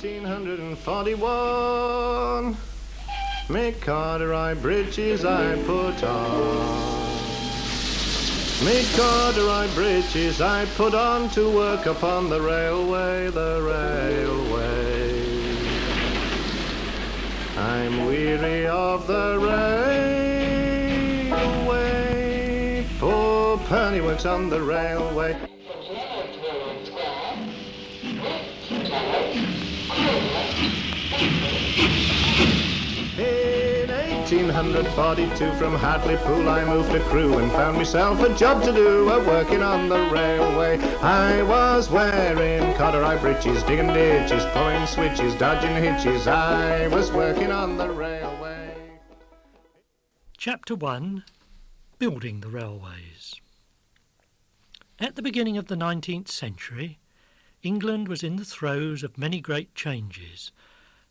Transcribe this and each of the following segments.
1841, me corduroy breeches I put on. Me corduroy breeches I put on to work upon the railway, the railway. I'm weary of the railway, poor Penny works on the railway. In 1842 from Hartlepool I moved to Crewe and found myself a job to do, working on the railway. I was wearing corduroy breeches, digging ditches, pulling switches, dodging hitches. I was working on the railway. Chapter 1. Building the Railways. At the beginning of the 19th century, England was in the throes of many great changes,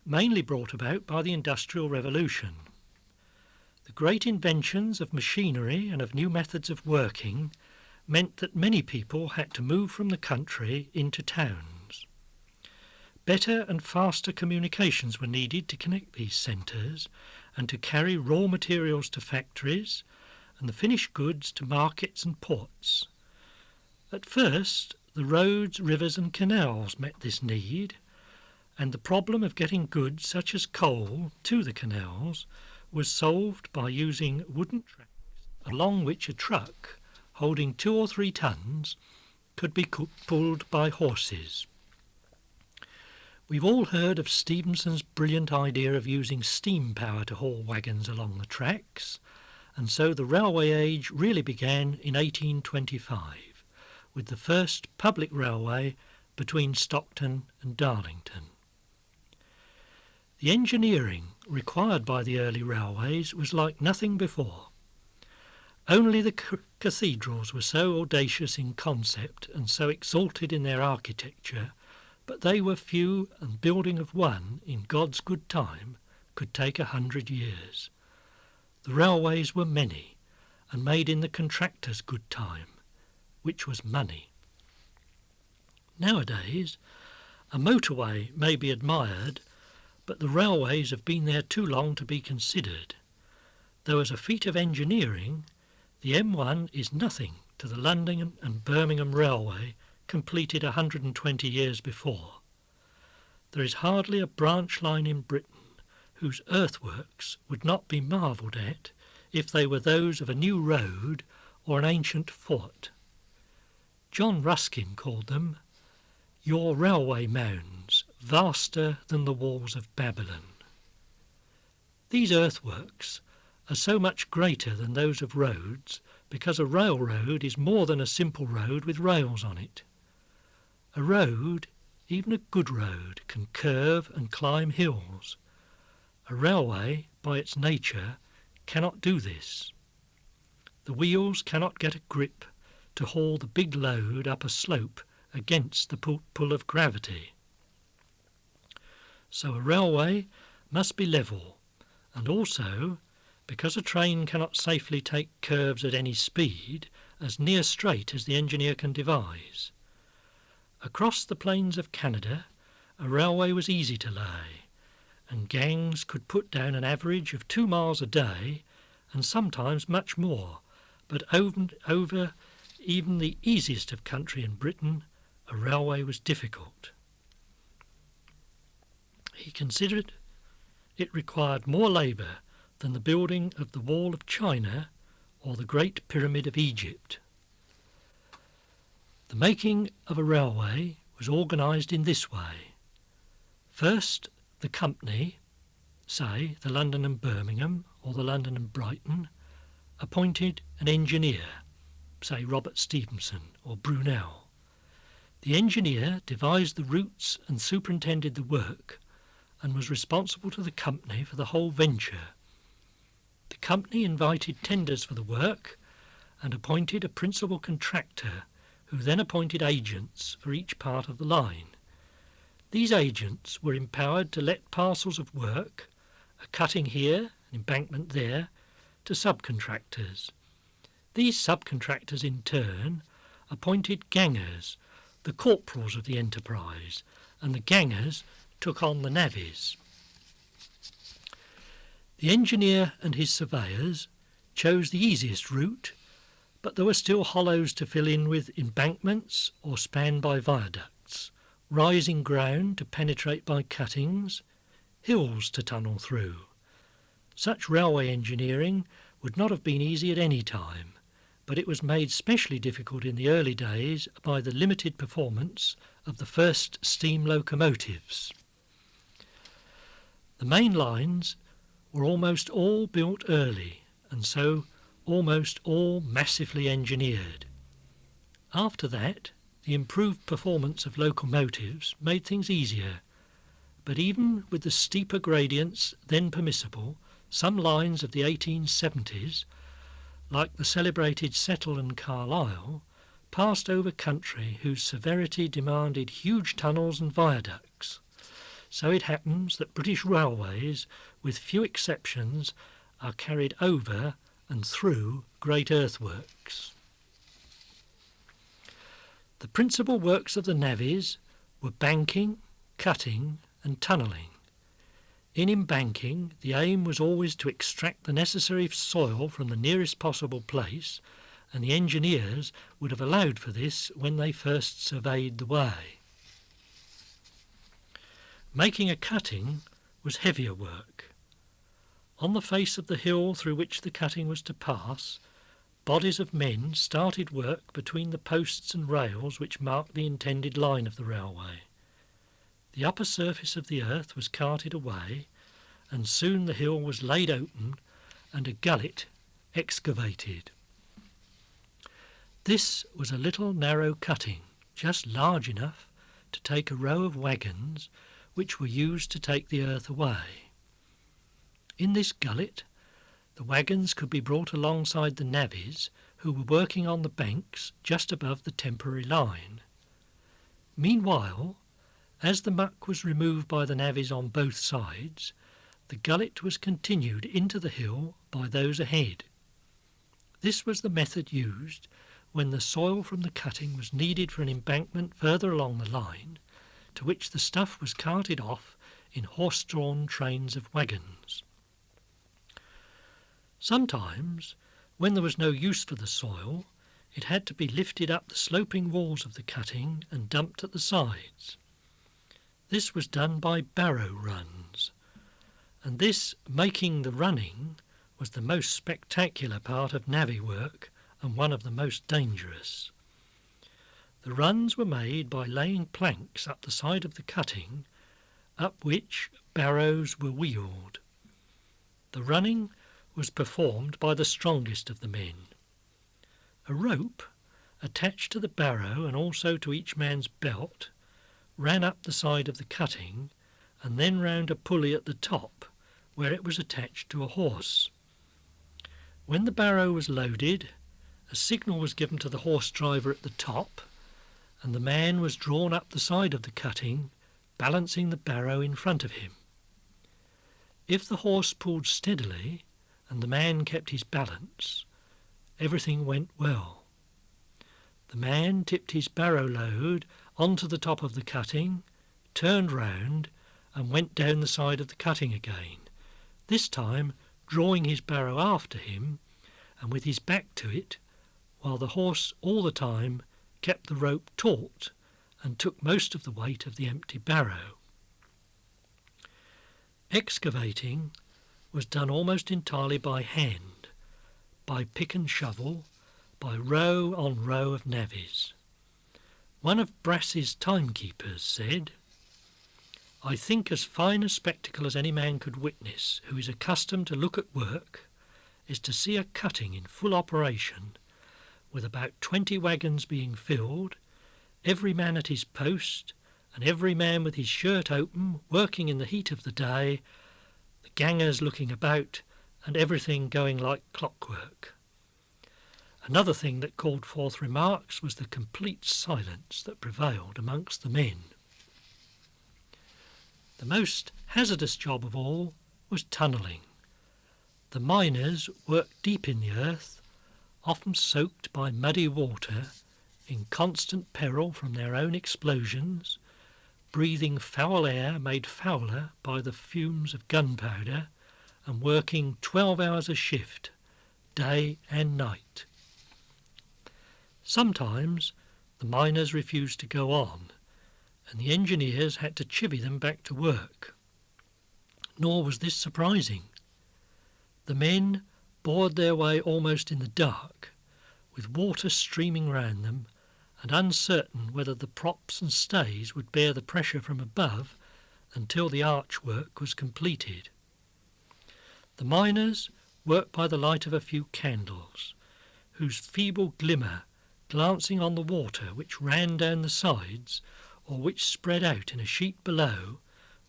mainly brought about by the Industrial Revolution. The great inventions of machinery and of new methods of working meant that many people had to move from the country into towns. Better and faster communications were needed to connect these centres and to carry raw materials to factories and the finished goods to markets and ports. At first, the roads, rivers and canals met this need, and the problem of getting goods such as coal to the canals was solved by using wooden tracks along which a truck holding 2 or 3 tons could be pulled by horses. We've all heard of Stephenson's brilliant idea of using steam power to haul wagons along the tracks, and so the railway age really began in 1825 with the first public railway between Stockton and Darlington. The engineering required by the early railways was like nothing before. Only the cathedrals were so audacious in concept and so exalted in their architecture, but they were few, and building of one in God's good time could take 100 years. The railways were many, and made in the contractor's good time, which was money. Nowadays, a motorway may be admired, but the railways have been there too long to be considered, though as a feat of engineering, the M1 is nothing to the London and Birmingham Railway completed 120 years before. There is hardly a branch line in Britain whose earthworks would not be marvelled at if they were those of a new road or an ancient fort. John Ruskin called them "your railway mounds, vaster than the walls of Babylon." These earthworks are so much greater than those of roads because a railroad is more than a simple road with rails on it. A road, even a good road, can curve and climb hills. A railway, by its nature, cannot do this. The wheels cannot get a grip to haul the big load up a slope against the pull of gravity. So a railway must be level, and also, because a train cannot safely take curves at any speed, as near straight as the engineer can devise. Across the plains of Canada, a railway was easy to lay, and gangs could put down an average of 2 miles a day, and sometimes much more, but over even the easiest of country in Britain, a railway was difficult. He considered it required more labour than the building of the Wall of China or the Great Pyramid of Egypt. The making of a railway was organised in this way. First, the company, say the London and Birmingham or the London and Brighton, appointed an engineer, say Robert Stephenson or Brunel. The engineer devised the routes and superintended the work, and was responsible to the company for the whole venture. The company invited tenders for the work and appointed a principal contractor, who then appointed agents for each part of the line. These agents were empowered to let parcels of work, a cutting here, an embankment there, to subcontractors. These subcontractors in turn appointed gangers, the corporals of the enterprise, and the gangers took on the navvies. The engineer and his surveyors chose the easiest route, but there were still hollows to fill in with embankments or spanned by viaducts, rising ground to penetrate by cuttings, hills to tunnel through. Such railway engineering would not have been easy at any time, but it was made specially difficult in the early days by the limited performance of the first steam locomotives. The main lines were almost all built early, and so almost all massively engineered. After that, the improved performance of locomotives made things easier, but even with the steeper gradients then permissible, some lines of the 1870s, like the celebrated Settle and Carlisle, passed over country whose severity demanded huge tunnels and viaducts. So it happens that British railways, with few exceptions, are carried over and through great earthworks. The principal works of the navvies were banking, cutting and tunnelling. In embanking, the aim was always to extract the necessary soil from the nearest possible place, and the engineers would have allowed for this when they first surveyed the way. Making a cutting was heavier work. On the face of the hill through which the cutting was to pass, bodies of men started work between the posts and rails which marked the intended line of the railway. The upper surface of the earth was carted away, and soon the hill was laid open and a gullet excavated. This was a little narrow cutting, just large enough to take a row of wagons which were used to take the earth away. In this gullet, the wagons could be brought alongside the navvies who were working on the banks just above the temporary line. Meanwhile, as the muck was removed by the navvies on both sides, the gullet was continued into the hill by those ahead. This was the method used when the soil from the cutting was needed for an embankment further along the line, to which the stuff was carted off in horse-drawn trains of wagons. Sometimes, when there was no use for the soil, it had to be lifted up the sloping walls of the cutting and dumped at the sides. This was done by barrow runs, and this making the running was the most spectacular part of navvy work and one of the most dangerous. The runs were made by laying planks up the side of the cutting, up which barrows were wheeled. The running was performed by the strongest of the men. A rope, attached to the barrow and also to each man's belt, ran up the side of the cutting and then round a pulley at the top, where it was attached to a horse. When the barrow was loaded, a signal was given to the horse driver at the top, and the man was drawn up the side of the cutting, balancing the barrow in front of him. If the horse pulled steadily and the man kept his balance, everything went well. The man tipped his barrow load onto the top of the cutting, turned round and went down the side of the cutting again, this time drawing his barrow after him and with his back to it, while the horse all the time kept the rope taut and took most of the weight of the empty barrow. Excavating was done almost entirely by hand, by pick and shovel, by row on row of navvies. One of Brass's timekeepers said, "I think as fine a spectacle as any man could witness who is accustomed to look at work is to see a cutting in full operation, with about 20 wagons being filled, every man at his post, and every man with his shirt open, working in the heat of the day, the gangers looking about, and everything going like clockwork." Another thing that called forth remarks was the complete silence that prevailed amongst the men. The most hazardous job of all was tunnelling. The miners worked deep in the earth, often soaked by muddy water, in constant peril from their own explosions, breathing foul air made fouler by the fumes of gunpowder, and working 12 hours a shift, day and night. Sometimes the miners refused to go on, and the engineers had to chivvy them back to work. Nor was this surprising. The men bored their way almost in the dark, with water streaming round them, and uncertain whether the props and stays would bear the pressure from above until the archwork was completed. The miners worked by the light of a few candles, whose feeble glimmer, glancing on the water which ran down the sides or which spread out in a sheet below,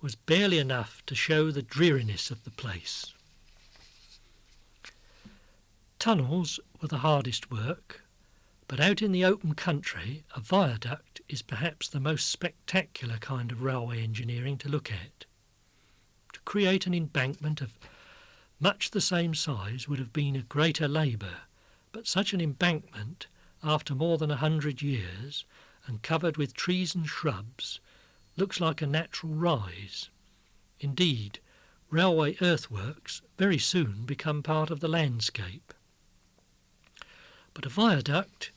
was barely enough to show the dreariness of the place. Tunnels were the hardest work, but out in the open country a viaduct is perhaps the most spectacular kind of railway engineering to look at. To create an embankment of much the same size would have been a greater labour, but such an embankment, after more than 100 years, and covered with trees and shrubs, looks like a natural rise. Indeed, railway earthworks very soon become part of the landscape. But a viaduct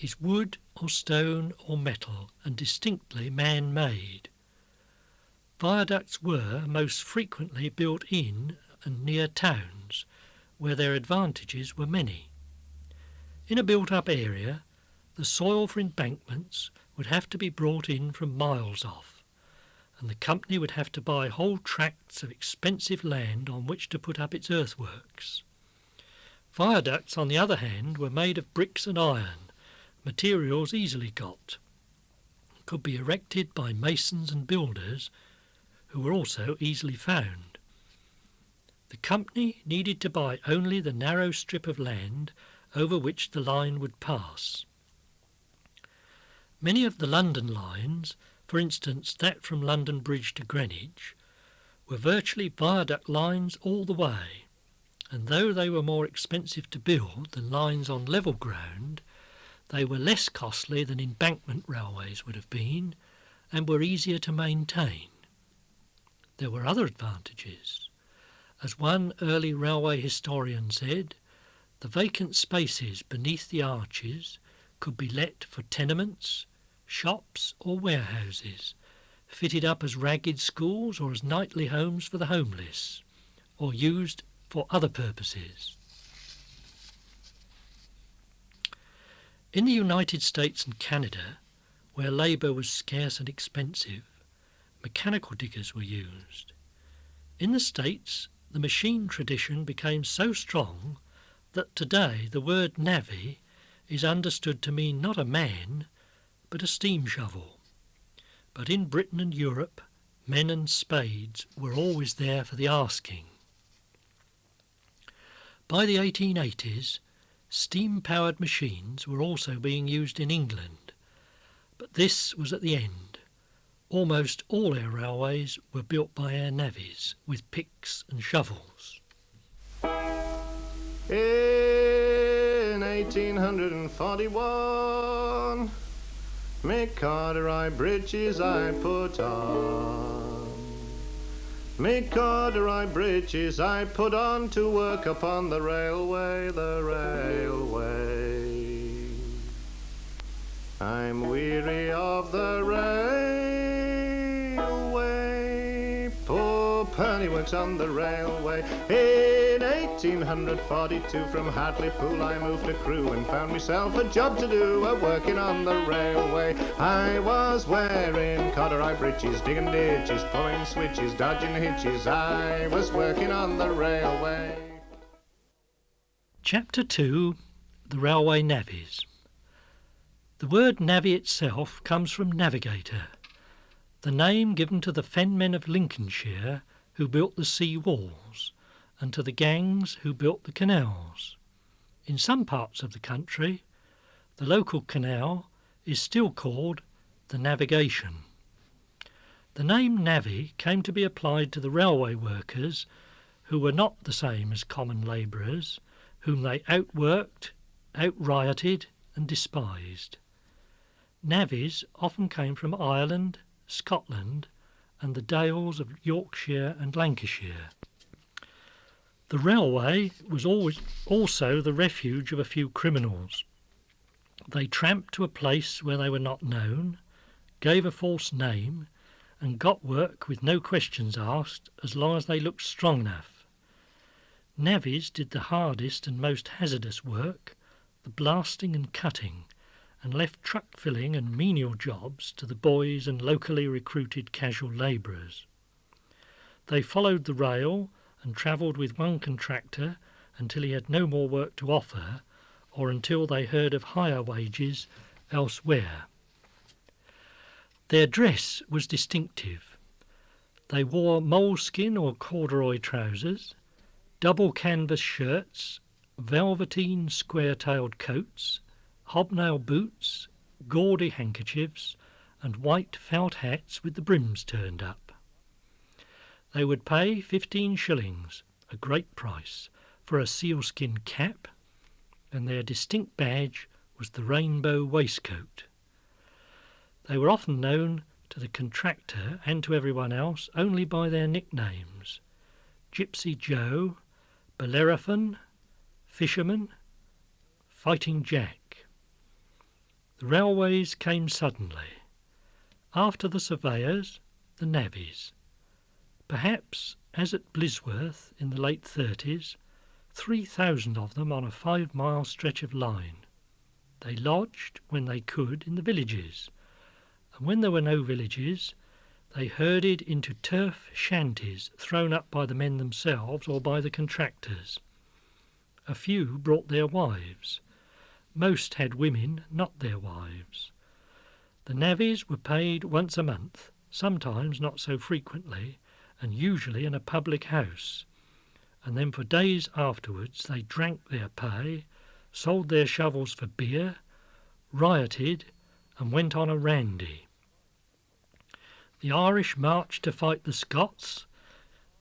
is wood or stone or metal, and distinctly man-made. Viaducts were most frequently built in and near towns, where their advantages were many. In a built-up area, the soil for embankments would have to be brought in from miles off, and the company would have to buy whole tracts of expensive land on which to put up its earthworks. Viaducts, on the other hand, were made of bricks and iron, materials easily got, could be erected by masons and builders, who were also easily found. The company needed to buy only the narrow strip of land over which the line would pass. Many of the London lines, for instance that from London Bridge to Greenwich, were virtually viaduct lines all the way, and though they were more expensive to build than lines on level ground, they were less costly than embankment railways would have been, and were easier to maintain. There were other advantages. As one early railway historian said, the vacant spaces beneath the arches could be let for tenements, shops or warehouses, fitted up as ragged schools or as nightly homes for the homeless, or used for other purposes. In the United States and Canada, where labour was scarce and expensive, mechanical diggers were used. In the States, the machine tradition became so strong that today the word navvy is understood to mean not a man, but a steam shovel. But in Britain and Europe, men and spades were always there for the asking. By the 1880s, steam-powered machines were also being used in England, but this was at the end. Almost all our railways were built by our navvies, with picks and shovels. In 1841, me corduroy breeches I put on. Me corduroy breeches I put on to work upon the railway, the railway. I'm weary of the railway, poor Penny works on the railway. In 1842 from Hartlepool I moved to Crewe and found myself a job to do, working on the railway. I was wearing corduroy breeches, digging ditches, pulling switches, dodging hitches. I was working on the railway. Chapter 2. The Railway Navvies. The word navvy itself comes from navigator, the name given to the fenmen of Lincolnshire who built the sea walls, and to the gangs who built the canals. In some parts of the country, the local canal is still called the navigation. The name navvy came to be applied to the railway workers who were not the same as common labourers, whom they outworked, outrioted and despised. Navvies often came from Ireland, Scotland, and the Dales of Yorkshire and Lancashire. The railway was always also the refuge of a few criminals. They tramped to a place where they were not known, gave a false name, and got work with no questions asked as long as they looked strong enough. Navvies did the hardest and most hazardous work, the blasting and cutting, and left truck filling and menial jobs to the boys and locally recruited casual labourers. They followed the rail and travelled with one contractor until he had no more work to offer, or until they heard of higher wages elsewhere. Their dress was distinctive. They wore moleskin or corduroy trousers, double canvas shirts, velveteen square-tailed coats, hobnail boots, gaudy handkerchiefs, and white felt hats with the brims turned up. They would pay 15 shillings, a great price, for a sealskin cap, and their distinct badge was the rainbow waistcoat. They were often known to the contractor and to everyone else only by their nicknames: Gypsy Joe, Bellerophon, Fisherman, Fighting Jack. The railways came suddenly. After the surveyors, the navvies. Perhaps, as at Blisworth in the late 30s, 3,000 of them on a 5-mile stretch of line. They lodged, when they could, in the villages, and when there were no villages, they herded into turf shanties thrown up by the men themselves or by the contractors. A few brought their wives. Most had women, not their wives. The navvies were paid once a month, sometimes not so frequently, and usually in a public house, and then for days afterwards they drank their pay, sold their shovels for beer, rioted, and went on a randy. The Irish marched to fight the Scots,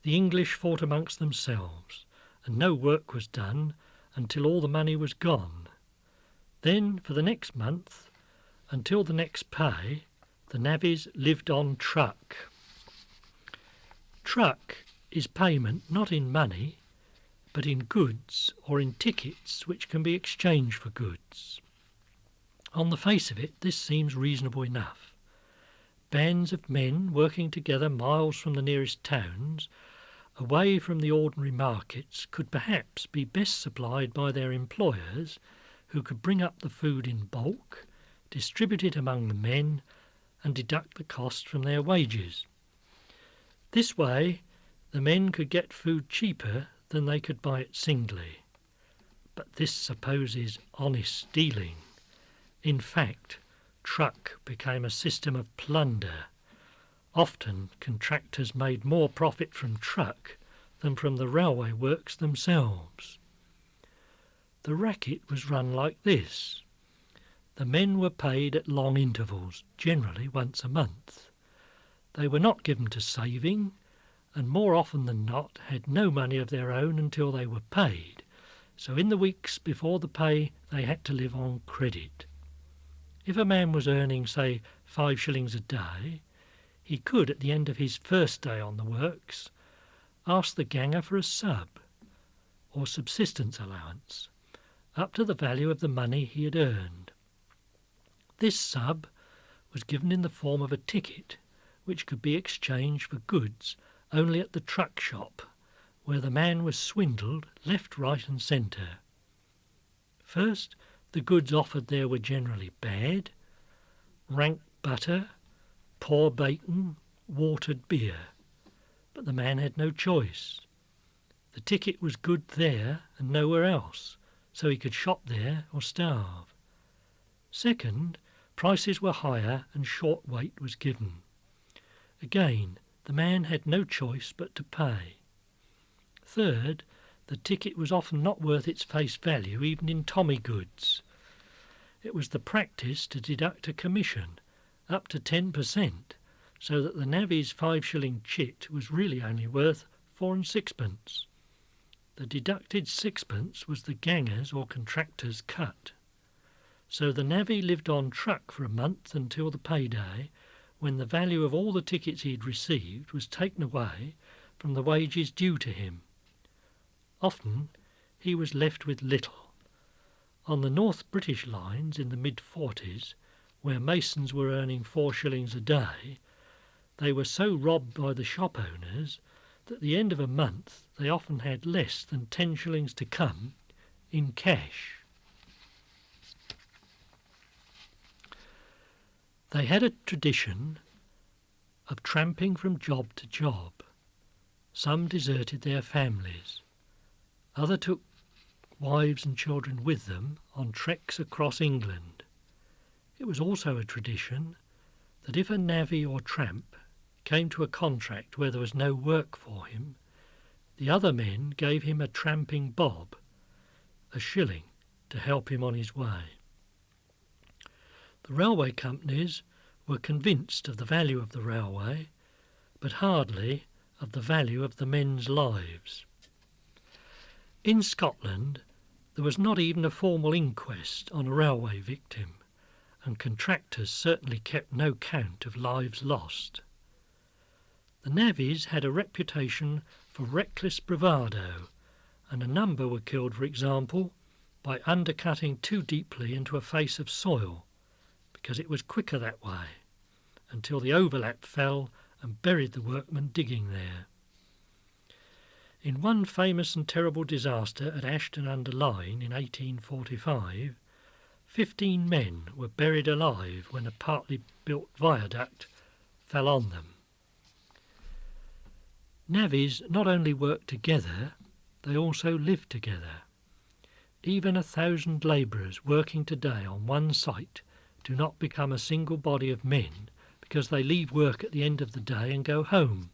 the English fought amongst themselves, and no work was done until all the money was gone. Then, for the next month, until the next pay, the navvies lived on truck. Truck is payment not in money, but in goods or in tickets which can be exchanged for goods. On the face of it, this seems reasonable enough. Bands of men working together miles from the nearest towns, away from the ordinary markets, could perhaps be best supplied by their employers, who could bring up the food in bulk, distribute it among the men, and deduct the cost from their wages. This way, the men could get food cheaper than they could buy it singly. But this supposes honest dealing. In fact, truck became a system of plunder. Often contractors made more profit from truck than from the railway works themselves. The racket was run like this. The men were paid at long intervals, generally once a month. They were not given to saving, and more often than not had no money of their own until they were paid, so in the weeks before the pay they had to live on credit. If a man was earning, say, 5 shillings a day, he could, at the end of his first day on the works, ask the ganger for a sub, or subsistence allowance, up to the value of the money he had earned. This sub was given in the form of a ticket, which could be exchanged for goods only at the truck shop, where the man was swindled left, right and centre. First, the goods offered there were generally bad: rank butter, poor bacon, watered beer. But the man had no choice. The ticket was good there and nowhere else, so he could shop there or starve. Second, prices were higher and short weight was given. Again, the man had no choice but to pay. Third, the ticket was often not worth its face value even in tommy goods. It was the practice to deduct a commission, up to 10%, so that the navvy's 5-shilling chit was really only worth 4 and 6pence. The deducted 6pence was the ganger's or contractor's cut. So the navvy lived on truck for a month until the payday, when the value of all the tickets he had received was taken away from the wages due to him. Often he was left with little. On the North British lines in the mid-40s, where masons were earning 4 shillings a day, they were so robbed by the shop owners that at the end of a month they often had less than 10 shillings to come in cash. They had a tradition of tramping from job to job. Some deserted their families. Others took wives and children with them on treks across England. It was also a tradition that if a navvy or tramp came to a contract where there was no work for him, the other men gave him a tramping bob, a shilling, to help him on his way. The railway companies were convinced of the value of the railway, but hardly of the value of the men's lives. In Scotland, there was not even a formal inquest on a railway victim, and contractors certainly kept no count of lives lost. The navvies had a reputation for reckless bravado, and a number were killed, for example, by undercutting too deeply into a face of soil, because it was quicker that way, until the overlap fell and buried the workmen digging there. In one famous and terrible disaster at Ashton-under-Lyne in 1845, 15 men were buried alive when a partly built viaduct fell on them. Navvies not only worked together, they also lived together. Even 1,000 labourers working today on one site do not become a single body of men because they leave work at the end of the day and go home.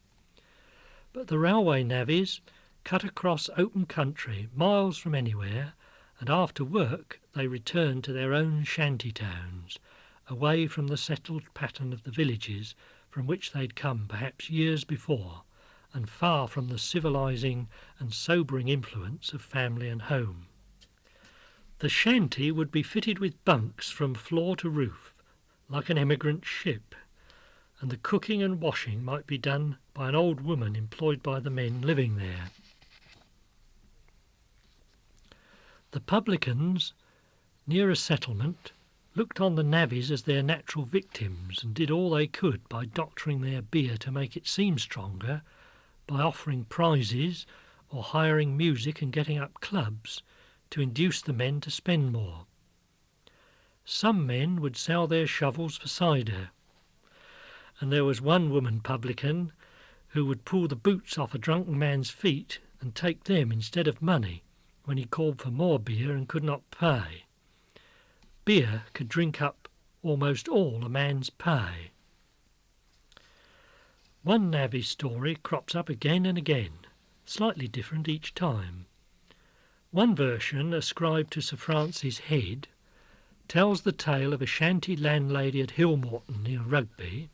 But the railway navvies cut across open country miles from anywhere, and after work they returned to their own shanty towns, away from the settled pattern of the villages from which they'd come perhaps years before, and far from the civilising and sobering influence of family and home. The shanty would be fitted with bunks from floor to roof, like an emigrant ship, and the cooking and washing might be done by an old woman employed by the men living there. The publicans, near a settlement, looked on the navvies as their natural victims and did all they could by doctoring their beer to make it seem stronger, by offering prizes or hiring music and getting up clubs to induce the men to spend more. Some men would sell their shovels for cider, and there was one woman publican who would pull the boots off a drunken man's feet and take them instead of money when he called for more beer and could not pay. Beer could drink up almost all a man's pay. One navvy story crops up again and again, slightly different each time. One version, ascribed to Sir Francis Head, tells the tale of a shanty landlady at Hillmorton near Rugby,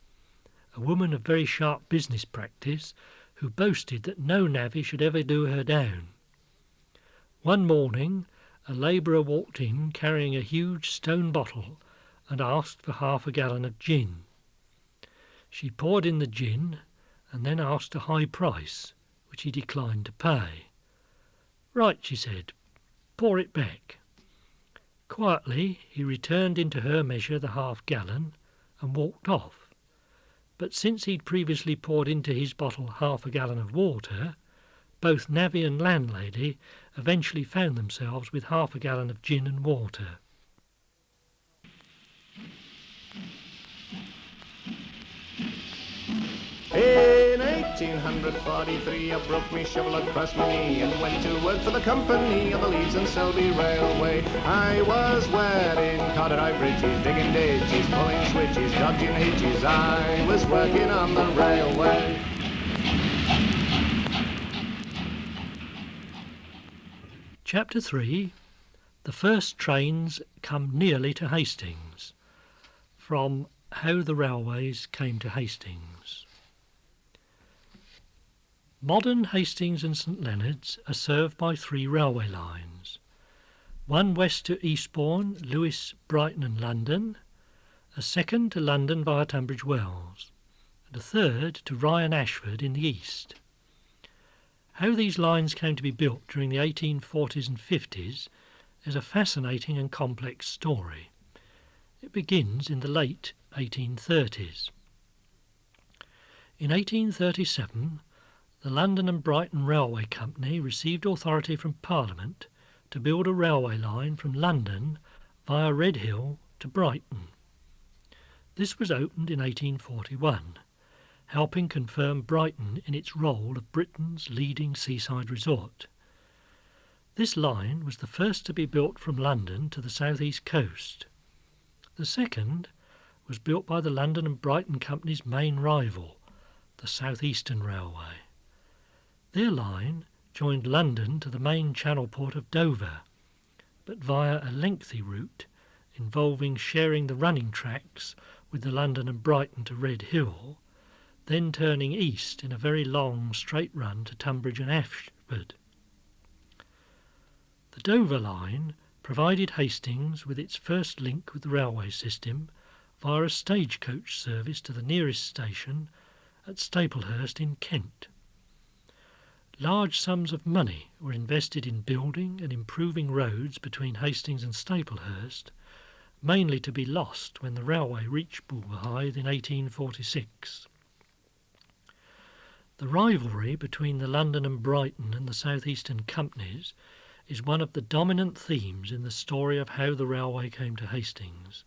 a woman of very sharp business practice who boasted that no navvy should ever do her down. One morning a labourer walked in carrying a huge stone bottle and asked for half a gallon of gin. She poured in the gin and then asked a high price, which he declined to pay. "Right," she said, "pour it back." Quietly he returned into her measure the half-gallon and walked off. But since he'd previously poured into his bottle half a gallon of water, both navvy and landlady eventually found themselves with half a gallon of gin and water. In 1843 I broke me shovel across my knee and went to work for the company on the Leeds and Selby Railway. I was wearing corduroy breeches, digging ditches, pulling switches, dodging hitches. I was working on the railway. Chapter 3. The first trains come nearly to Hastings. From How the Railways Came to Hastings. Modern Hastings and St Leonards are served by 3 railway lines. One west to Eastbourne, Lewes, Brighton and London, a second to London via Tunbridge Wells, and a third to Rye and Ashford in the east. How these lines came to be built during the 1840s and 50s is a fascinating and complex story. It begins in the late 1830s. In 1837, the London and Brighton Railway Company received authority from Parliament to build a railway line from London via Redhill to Brighton. This was opened in 1841, helping confirm Brighton in its role of Britain's leading seaside resort. This line was the first to be built from London to the southeast coast. The second was built by the London and Brighton Company's main rival, the South Eastern Railway. Their line joined London to the main channel port of Dover, but via a lengthy route involving sharing the running tracks with the London and Brighton to Redhill, then turning east in a very long straight run to Tunbridge and Ashford. The Dover line provided Hastings with its first link with the railway system via a stagecoach service to the nearest station at Staplehurst in Kent. Large sums of money were invested in building and improving roads between Hastings and Staplehurst, mainly to be lost when the railway reached Bulverhythe in 1846. The rivalry between the London and Brighton and the South Eastern companies is one of the dominant themes in the story of how the railway came to Hastings.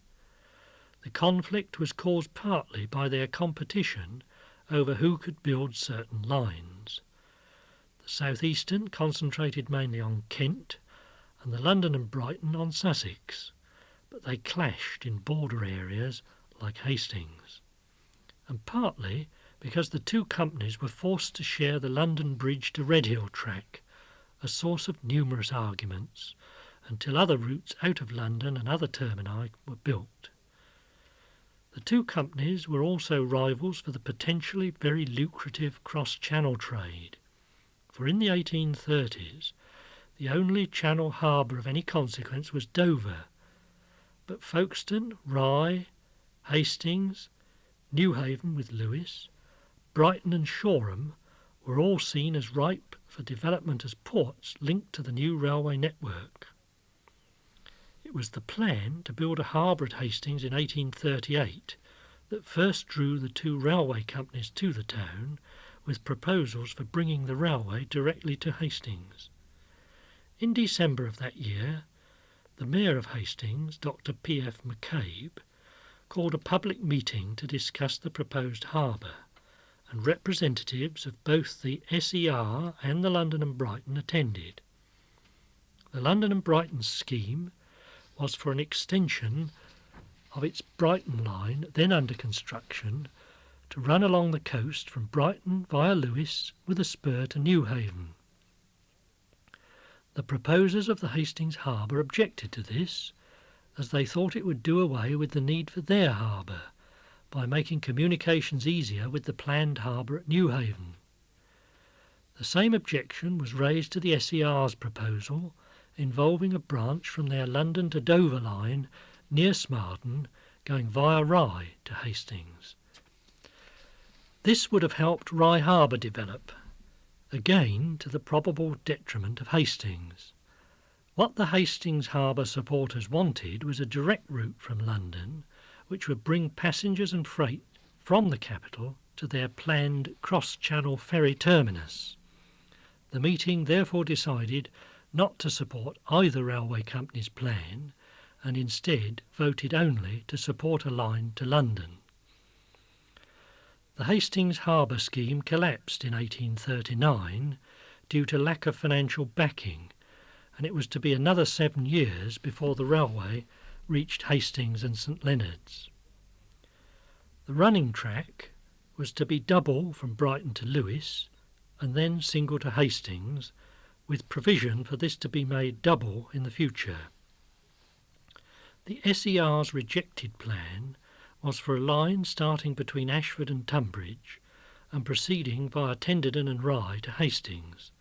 The conflict was caused partly by their competition over who could build certain lines. The South Eastern concentrated mainly on Kent and the London and Brighton on Sussex, but they clashed in border areas like Hastings, and partly because the two companies were forced to share the London Bridge to Redhill track, a source of numerous arguments, until other routes out of London and other termini were built. The two companies were also rivals for the potentially very lucrative cross-channel trade, for in the 1830s the only channel harbour of any consequence was Dover, but Folkestone, Rye, Hastings, Newhaven with Lewes, Brighton and Shoreham were all seen as ripe for development as ports linked to the new railway network. It was the plan to build a harbour at Hastings in 1838 that first drew the two railway companies to the town, with proposals for bringing the railway directly to Hastings. In December of that year, the Mayor of Hastings, Dr. P.F. McCabe, called a public meeting to discuss the proposed harbour, and representatives of both the SER and the London and Brighton attended. The London and Brighton scheme was for an extension of its Brighton line, then under construction, to run along the coast from Brighton via Lewes with a spur to Newhaven. The proposers of the Hastings harbour objected to this, as they thought it would do away with the need for their harbour by making communications easier with the planned harbour at Newhaven. The same objection was raised to the SER's proposal involving a branch from their London to Dover line near Smarden going via Rye to Hastings. This would have helped Rye Harbour develop, again to the probable detriment of Hastings. What the Hastings Harbour supporters wanted was a direct route from London which would bring passengers and freight from the capital to their planned cross-channel ferry terminus. The meeting therefore decided not to support either railway company's plan and instead voted only to support a line to London. The Hastings Harbour scheme collapsed in 1839 due to lack of financial backing, and it was to be another 7 years before the railway reached Hastings and St Leonards. The running track was to be double from Brighton to Lewes and then single to Hastings, with provision for this to be made double in the future. The SER's rejected plan was for a line starting between Ashford and Tunbridge and proceeding via Tenderden and Rye to Hastings.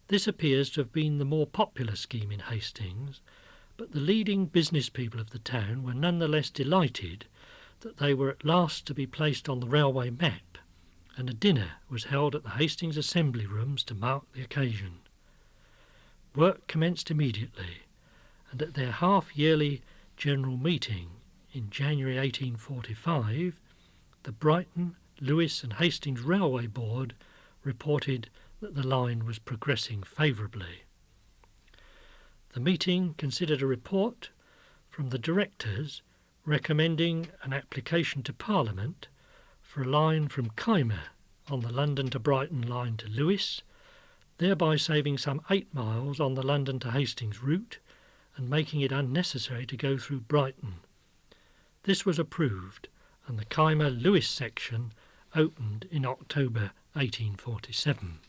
This appears to have been the more popular scheme in Hastings, but the leading business people of the town were nonetheless delighted that they were at last to be placed on the railway map, and a dinner was held at the Hastings Assembly Rooms to mark the occasion. Work commenced immediately, and at their half-yearly general meeting in January 1845, the Brighton, Lewes and Hastings Railway Board reported that the line was progressing favourably. The meeting considered a report from the directors recommending an application to Parliament for a line from Kymer on the London to Brighton line to Lewes, thereby saving some 8 miles on the London to Hastings route and making it unnecessary to go through Brighton. This was approved, and the Kymer-Lewes section opened in October 1847.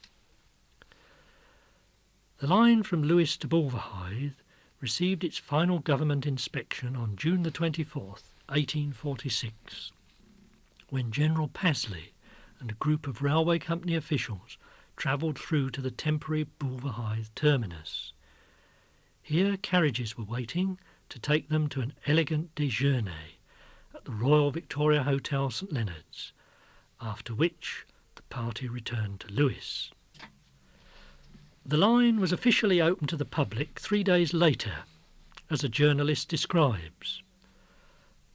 The line from Lewes to Bulverhythe received its final government inspection on June the 24th, 1846, when General Pasley and a group of railway company officials travelled through to the temporary Bulverhythe terminus. Here carriages were waiting to take them to an elegant déjeuner at the Royal Victoria Hotel, St Leonard's, after which the party returned to Lewes. The line was officially opened to the public 3 days later, as a journalist describes.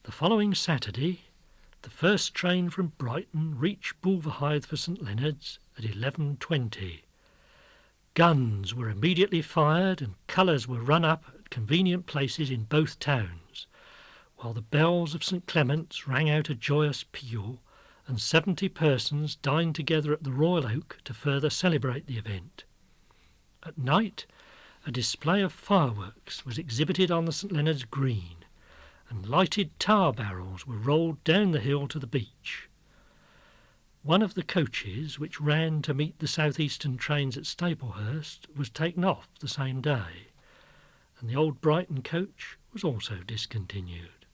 The following Saturday, the first train from Brighton reached Bulverhythe for St Leonard's at 11:20. Guns were immediately fired and colours were run up at convenient places in both towns, while the bells of St Clement's rang out a joyous peal, and 70 persons dined together at the Royal Oak to further celebrate the event. At night, a display of fireworks was exhibited on the St Leonard's Green, and lighted tar barrels were rolled down the hill to the beach. One of the coaches, which ran to meet the southeastern trains at Staplehurst, was taken off the same day, and the old Brighton coach was also discontinued.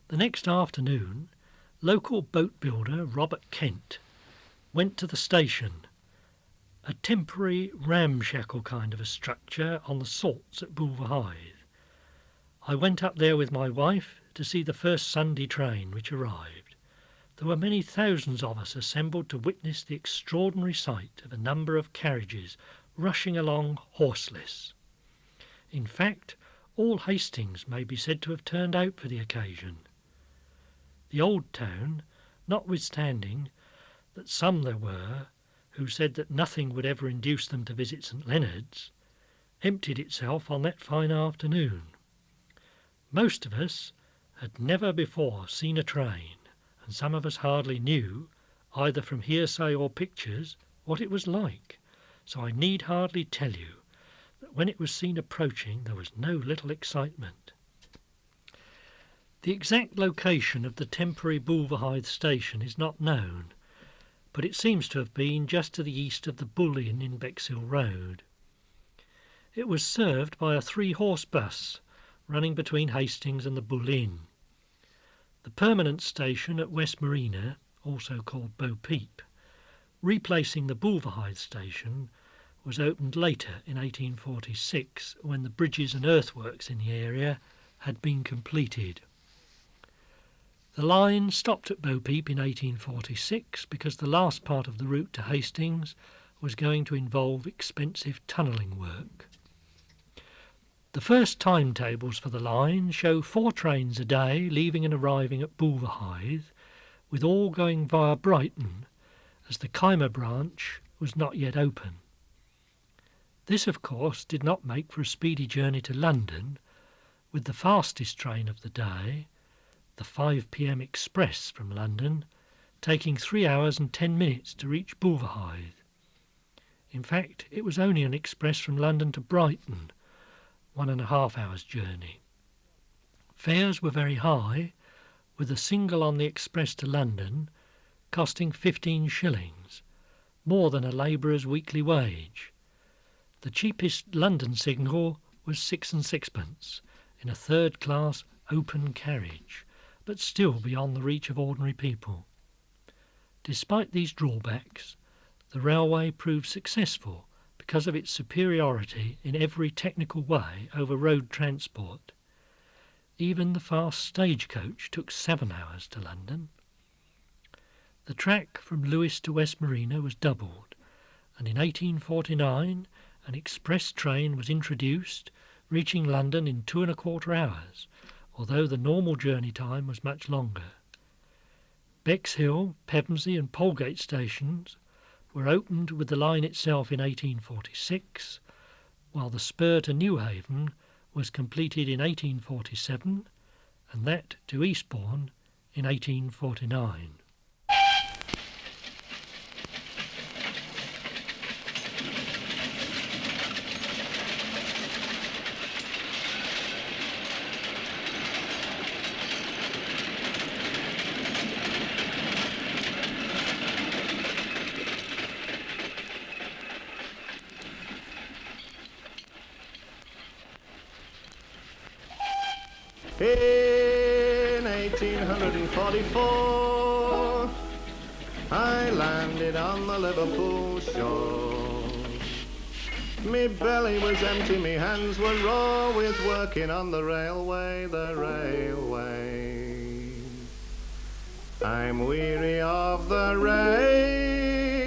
The next afternoon, local boat builder Robert Kent went to the station, a temporary ramshackle kind of a structure on the salts at Bulverhythe. I went up there with my wife to see the first Sunday train which arrived. There were many thousands of us assembled to witness the extraordinary sight of a number of carriages rushing along horseless. In fact, all Hastings may be said to have turned out for the occasion. The old town, notwithstanding that some there were who said that nothing would ever induce them to visit St Leonard's, emptied itself on that fine afternoon. Most of us had never before seen a train, and some of us hardly knew, either from hearsay or pictures, what it was like, so I need hardly tell you that when it was seen approaching there was no little excitement. The exact location of the temporary Bulverhythe station is not known, but it seems to have been just to the east of the Bull Inn in Bexhill Road. It was served by a 3-horse bus running between Hastings and the Bull Inn. The permanent station at West Marina, also called Bo Peep, replacing the Bulverhythe station, was opened later in 1846 when the bridges and earthworks in the area had been completed. The line stopped at Bo Peep in 1846 because the last part of the route to Hastings was going to involve expensive tunnelling work. The first timetables for the line show 4 trains a day leaving and arriving at Bulverhythe, with all going via Brighton, as the Kymer branch was not yet open. This, of course, did not make for a speedy journey to London, with the fastest train of the day, the 5 p.m. express from London, taking 3 hours and 10 minutes to reach Bulverhythe. In fact, it was only an express from London to Brighton, 1.5 hours' journey. Fares were very high, with a single on the express to London costing 15 shillings, more than a labourer's weekly wage. The cheapest London signal was 6 and 6pence in a third-class open carriage, but still beyond the reach of ordinary people. Despite these drawbacks, the railway proved successful because of its superiority in every technical way over road transport. Even the fast stagecoach took 7 hours to London. The track from Lewes to West Marina was doubled, and in 1849 an express train was introduced, reaching London in 2¼ hours, although the normal journey time was much longer. Bexhill, Pevensey and Polegate stations were opened with the line itself in 1846, while the spur to Newhaven was completed in 1847 and that to Eastbourne in 1849. In 1844, I landed on the Liverpool shore. Me belly was empty, me hands were raw with working on the railway, I'm weary of the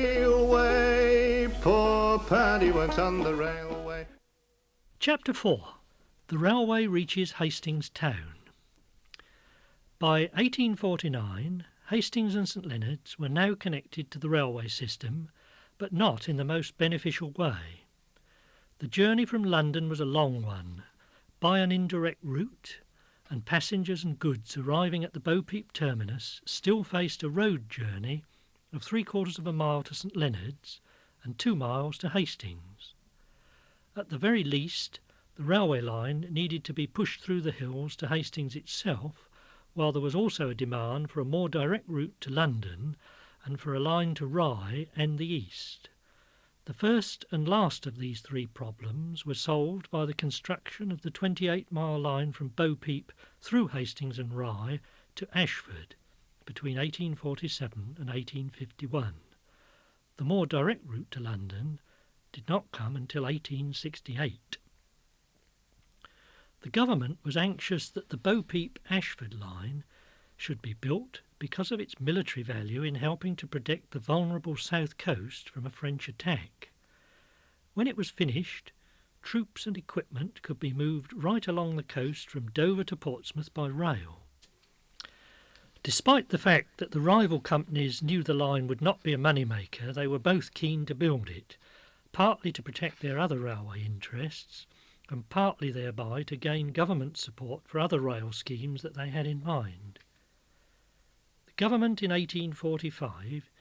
railway, poor Paddy works on the railway. Chapter 4. The railway reaches Hastings town. By 1849, Hastings and St Leonards were now connected to the railway system, but not in the most beneficial way. The journey from London was a long one, by an indirect route, and passengers and goods arriving at the Bo Peep terminus still faced a road journey of 3/4 mile to St Leonards and 2 miles to Hastings. At the very least, the railway line needed to be pushed through the hills to Hastings itself, while there was also a demand for a more direct route to London and for a line to Rye and the east. The first and last of these 3 problems were solved by the construction of the 28-mile line from Bo Peep through Hastings and Rye to Ashford between 1847 and 1851. The more direct route to London did not come until 1868. The government was anxious that the Bo Peep-Ashford line should be built because of its military value in helping to protect the vulnerable south coast from a French attack. When it was finished, troops and equipment could be moved right along the coast from Dover to Portsmouth by rail. Despite the fact that the rival companies knew the line would not be a moneymaker, they were both keen to build it, partly to protect their other railway interests, and partly thereby to gain government support for other rail schemes that they had in mind. The government in 1845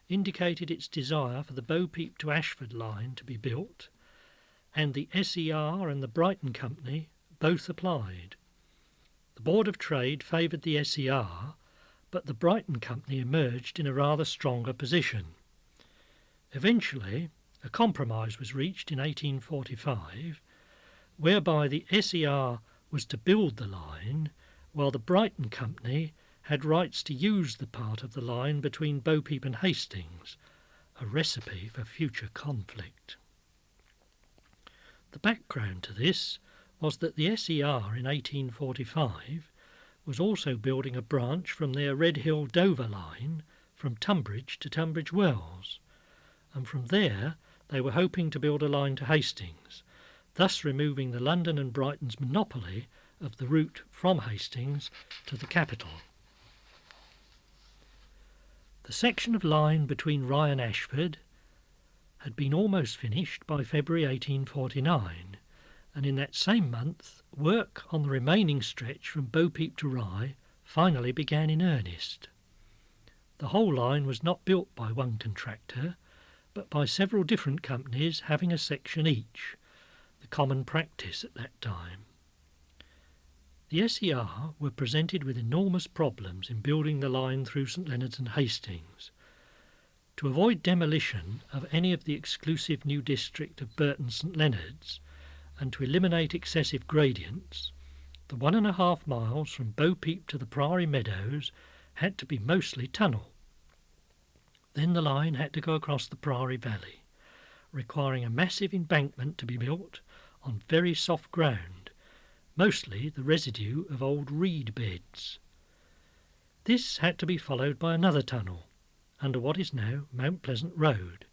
indicated its desire for the Bo Peep to Ashford line to be built, and the SER and the Brighton Company both applied. The Board of Trade favoured the SER, but the Brighton Company emerged in a rather stronger position. Eventually, a compromise was reached in 1845, whereby the SER was to build the line, while the Brighton Company had rights to use the part of the line between Bo Peep and Hastings, a recipe for future conflict. The background to this was that the SER in 1845 was also building a branch from their Redhill-Dover line from Tunbridge to Tunbridge Wells, and from there they were hoping to build a line to Hastings, thus removing the London and Brighton's monopoly of the route from Hastings to the capital. The section of line between Rye and Ashford had been almost finished by February 1849, and in that same month work on the remaining stretch from Bo Peep to Rye finally began in earnest. The whole line was not built by one contractor, but by several different companies having a section each, the common practice at that time. The SER were presented with enormous problems in building the line through St Leonards and Hastings. To avoid demolition of any of the exclusive new district of Burton St Leonards, and to eliminate excessive gradients, the 1½ miles from Bo Peep to the Priory Meadows had to be mostly tunnel. Then the line had to go across the Priory Valley, requiring a massive embankment to be built on very soft ground, mostly the residue of old reed beds. This had to be followed by another tunnel, under what is now Mount Pleasant Road,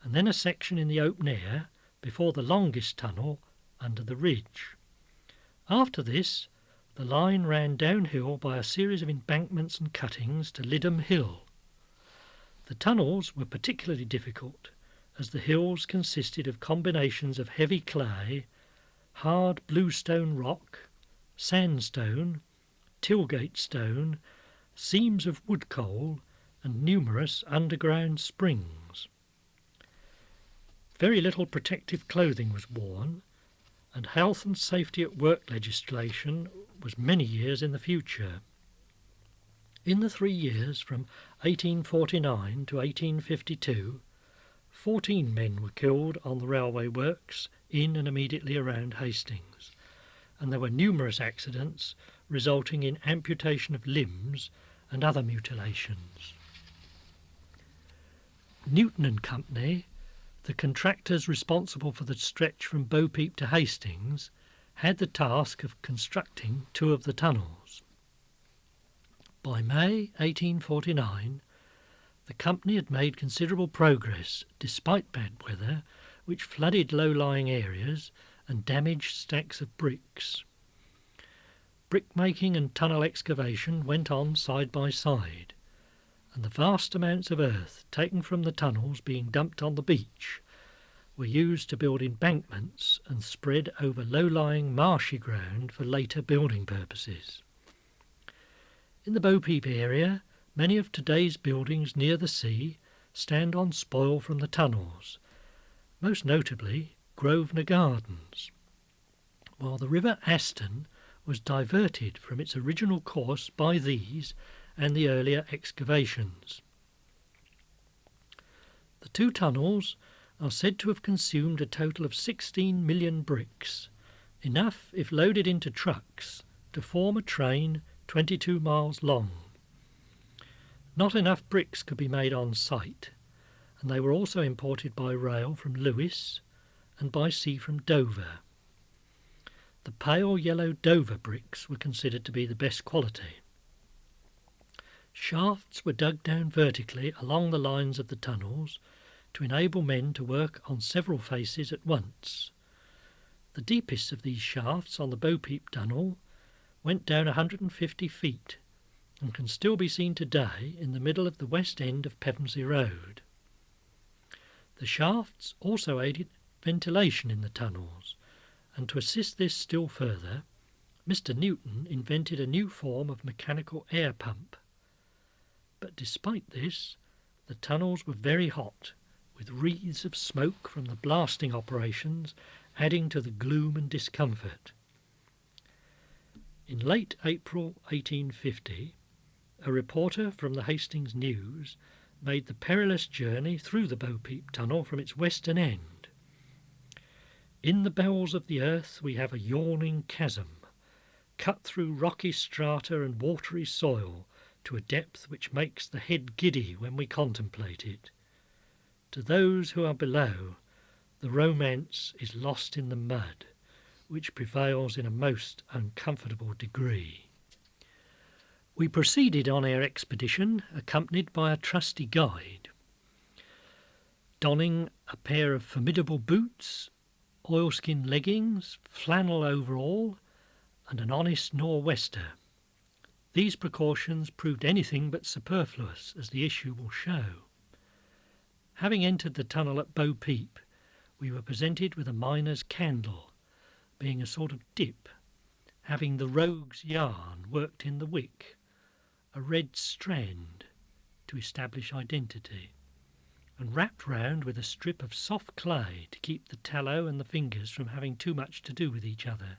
and then a section in the open air before the longest tunnel under the ridge. After this, the line ran downhill by a series of embankments and cuttings to Lidham Hill. The tunnels were particularly difficult, as the hills consisted of combinations of heavy clay, hard bluestone rock, sandstone, Tilgate stone, seams of wood coal, and numerous underground springs. Very little protective clothing was worn, and health and safety at work legislation was many years in the future. In the 3 years from 1849 to 1852, 14 men were killed on the railway works in and immediately around Hastings, and there were numerous accidents resulting in amputation of limbs and other mutilations. Newton and Company, the contractors responsible for the stretch from Bo Peep to Hastings, had the task of constructing 2 of the tunnels. By May 1849, the company had made considerable progress despite bad weather, which flooded low-lying areas and damaged stacks of bricks. Brick-making and tunnel excavation went on side by side, and the vast amounts of earth taken from the tunnels being dumped on the beach were used to build embankments and spread over low-lying marshy ground for later building purposes. In the Bo Peep area, many of today's buildings near the sea stand on spoil from the tunnels, most notably Grosvenor Gardens, while the River Aston was diverted from its original course by these and the earlier excavations. The 2 tunnels are said to have consumed a total of 16 million bricks, enough, if loaded into trucks, to form a train 22 miles long. Not enough bricks could be made on site, and they were also imported by rail from Lewes and by sea from Dover. The pale yellow Dover bricks were considered to be the best quality. Shafts were dug down vertically along the lines of the tunnels to enable men to work on several faces at once. The deepest of these shafts on the Bo Peep tunnel went down 150 feet and can still be seen today in the middle of the west end of Pevensey Road. The shafts also aided ventilation in the tunnels, and to assist this still further, Mr. Newton invented a new form of mechanical air pump. But despite this, the tunnels were very hot, with wreaths of smoke from the blasting operations adding to the gloom and discomfort. In late April 1850, a reporter from the Hastings News made the perilous journey through the Bo Peep tunnel from its western end. In the bowels of the earth we have a yawning chasm, cut through rocky strata and watery soil to a depth which makes the head giddy when we contemplate it. To those who are below, the romance is lost in the mud, which prevails in a most uncomfortable degree. We proceeded on our expedition, accompanied by a trusty guide. Donning a pair of formidable boots, oilskin leggings, flannel overall, and an honest nor'wester. These precautions proved anything but superfluous, as the issue will show. Having entered the tunnel at Bo Peep, we were presented with a miner's candle, being a sort of dip, having the rogue's yarn worked in the wick, a red strand to establish identity, and wrapped round with a strip of soft clay to keep the tallow and the fingers from having too much to do with each other.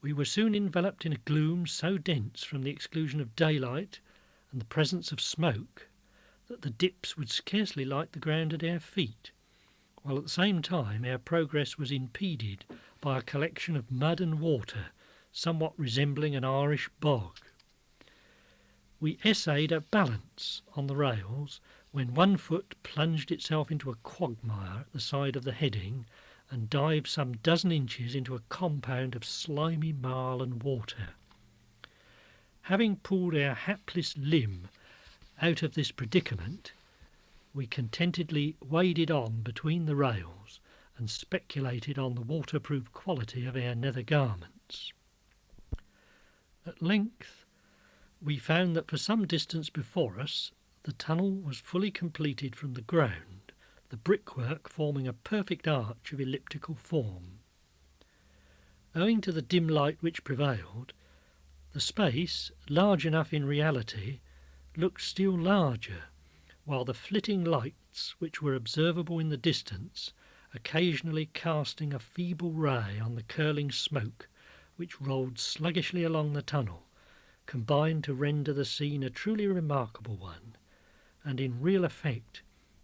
We were soon enveloped in a gloom so dense from the exclusion of daylight and the presence of smoke that the dips would scarcely light the ground at our feet, while at the same time our progress was impeded by a collection of mud and water somewhat resembling an Irish bog. We essayed a balance on the rails when one foot plunged itself into a quagmire at the side of the heading and dived some dozen inches into a compound of slimy marl and water. Having pulled our hapless limb out of this predicament, we contentedly waded on between the rails and speculated on the waterproof quality of our nether garments. At length, we found that for some distance before us, the tunnel was fully completed from the ground, the brickwork forming a perfect arch of elliptical form. Owing to the dim light which prevailed, the space, large enough in reality, looked still larger, while the flitting lights which were observable in the distance, occasionally casting a feeble ray on the curling smoke which rolled sluggishly along the tunnel, combined to render the scene a truly remarkable one, and in real effect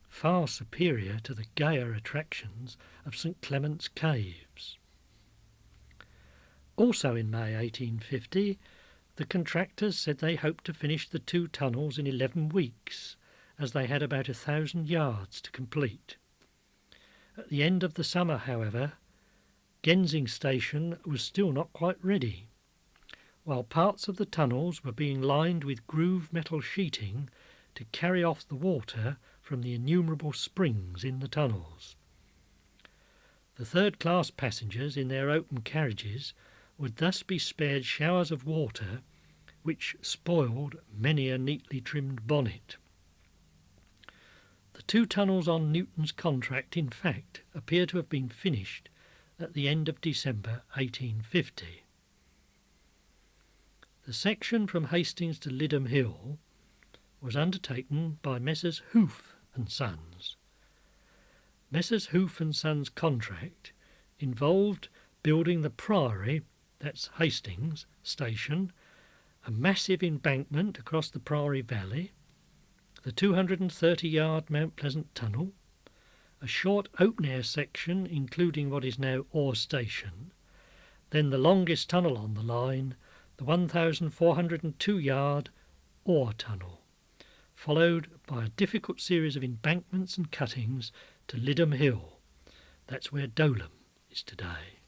far superior to the gayer attractions of St Clement's Caves. Also in May 1850, the contractors said they hoped to finish the 2 tunnels in 11 weeks, as they had about 1,000 yards to complete. At the end of the summer, however, Genzing Station was still not quite ready. While parts of the tunnels were being lined with groove metal sheeting to carry off the water from the innumerable springs in the tunnels. The third-class passengers in their open carriages would thus be spared showers of water which spoiled many a neatly trimmed bonnet. The 2 tunnels on Newton's contract, in fact, appear to have been finished at the end of December 1850. The section from Hastings to Lidham Hill was undertaken by Messrs Hoof and Sons. Messrs Hoof and Sons' contract involved building the Priory, that's Hastings, station, a massive embankment across the Priory Valley, the 230-yard Mount Pleasant Tunnel, a short open-air section including what is now Orr Station, then the longest tunnel on the line, the 1,402-yard Orr Tunnel, followed by a difficult series of embankments and cuttings to Lidham Hill. That's where Dolam is today.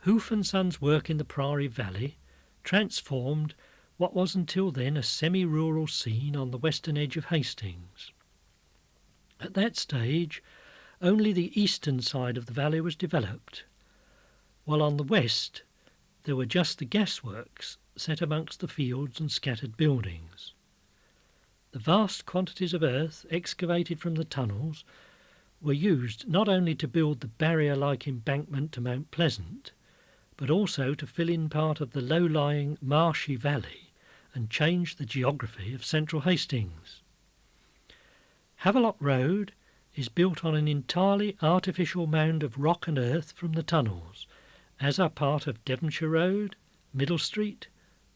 Hoof and Sons' work in the Priory Valley transformed what was until then a semi-rural scene on the western edge of Hastings. At that stage, only the eastern side of the valley was developed, while on the west there were just the gasworks set amongst the fields and scattered buildings. The vast quantities of earth excavated from the tunnels were used not only to build the barrier-like embankment to Mount Pleasant, but also to fill in part of the low-lying marshy valley and change the geography of central Hastings. Havelock Road is built on an entirely artificial mound of rock and earth from the tunnels, as are part of Devonshire Road, Middle Street,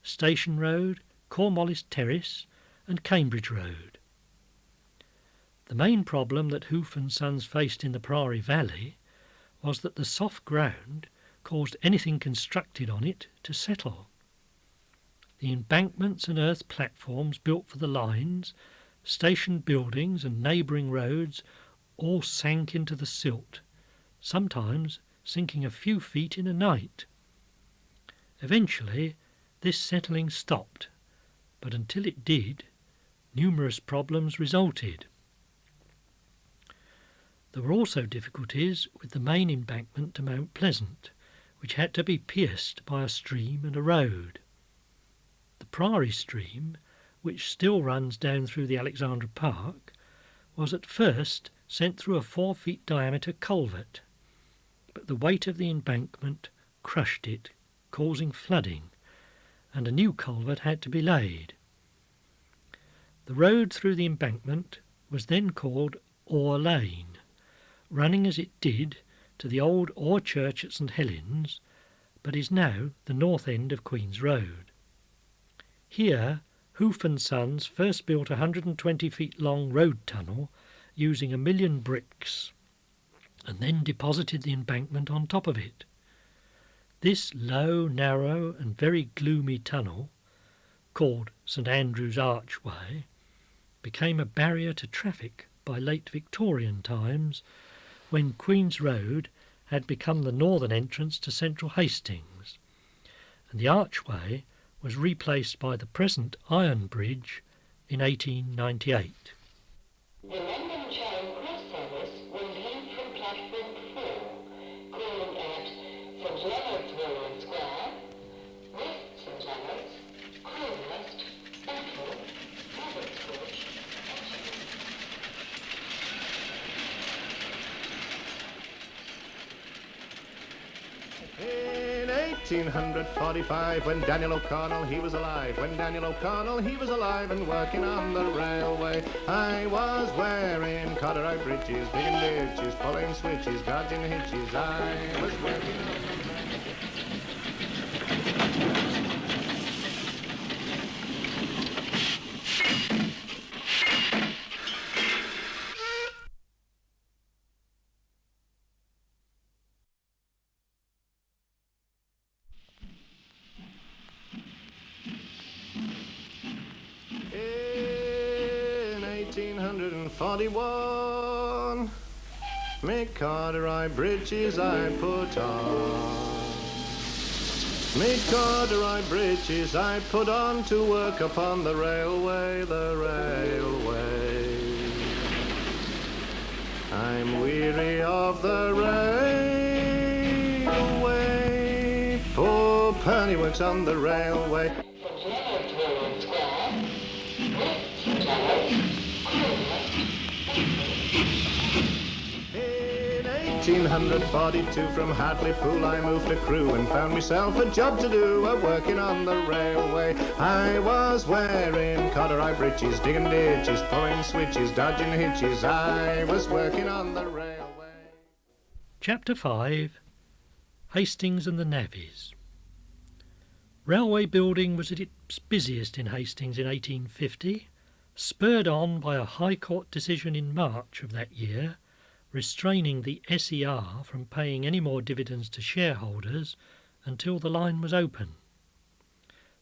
Station Road, Cornwallis Terrace and Cambridge Road. The main problem that Hoof and Sons faced in the Priory Valley was that the soft ground caused anything constructed on it to settle. The embankments and earth platforms built for the lines, station buildings and neighbouring roads all sank into the silt, sometimes sinking a few feet in a night. Eventually, this settling stopped, but until it did, numerous problems resulted. There were also difficulties with the main embankment to Mount Pleasant, which had to be pierced by a stream and a road. The Priory stream, which still runs down through the Alexandra Park, was at first sent through a 4-foot diameter culvert, but the weight of the embankment crushed it, causing flooding, and a new culvert had to be laid. The road through the embankment was then called Orr Lane, running as it did to the old Orr Church at St Helens, but is now the north end of Queen's Road. Here, Hoof and Sons first built a 120 feet long road tunnel using 1 million bricks, and then deposited the embankment on top of it. This low, narrow and very gloomy tunnel called St Andrew's Archway, became a barrier to traffic by late Victorian times, when Queen's Road had become the northern entrance to central Hastings, and the archway was replaced by the present Iron Bridge in 1898. The London Charing Cross service will leave from platform 4, calling at St Leonard's Warren Square, West St Leonard's, Crowhurst, Battle, Abbotsbridge, In 1845, when Daniel O'Connell, he was alive. When Daniel O'Connell, he was alive and working on the railway. I was wearing corduroy breeches, digging ditches, pulling switches, dodging hitches. I was working on the In 1841, me corduroy breeches I put on. Me corduroy breeches I put on to work upon the railway, the railway. I'm weary of the railway. Poor Penny works on the railway. St Leonard's Warren Square, West St Leonard's, Crowhurst, In 1842 from Hartlepool I moved to Crewe and found myself a job to do, working on the railway. I was wearing corduroy breeches, digging ditches, pulling switches, dodging hitches. I was working on the railway. Chapter 5. Hastings and the Navvies. Railway building was at its busiest in Hastings in 1850, spurred on by a High Court decision in March of that year, restraining the SER from paying any more dividends to shareholders until the line was open.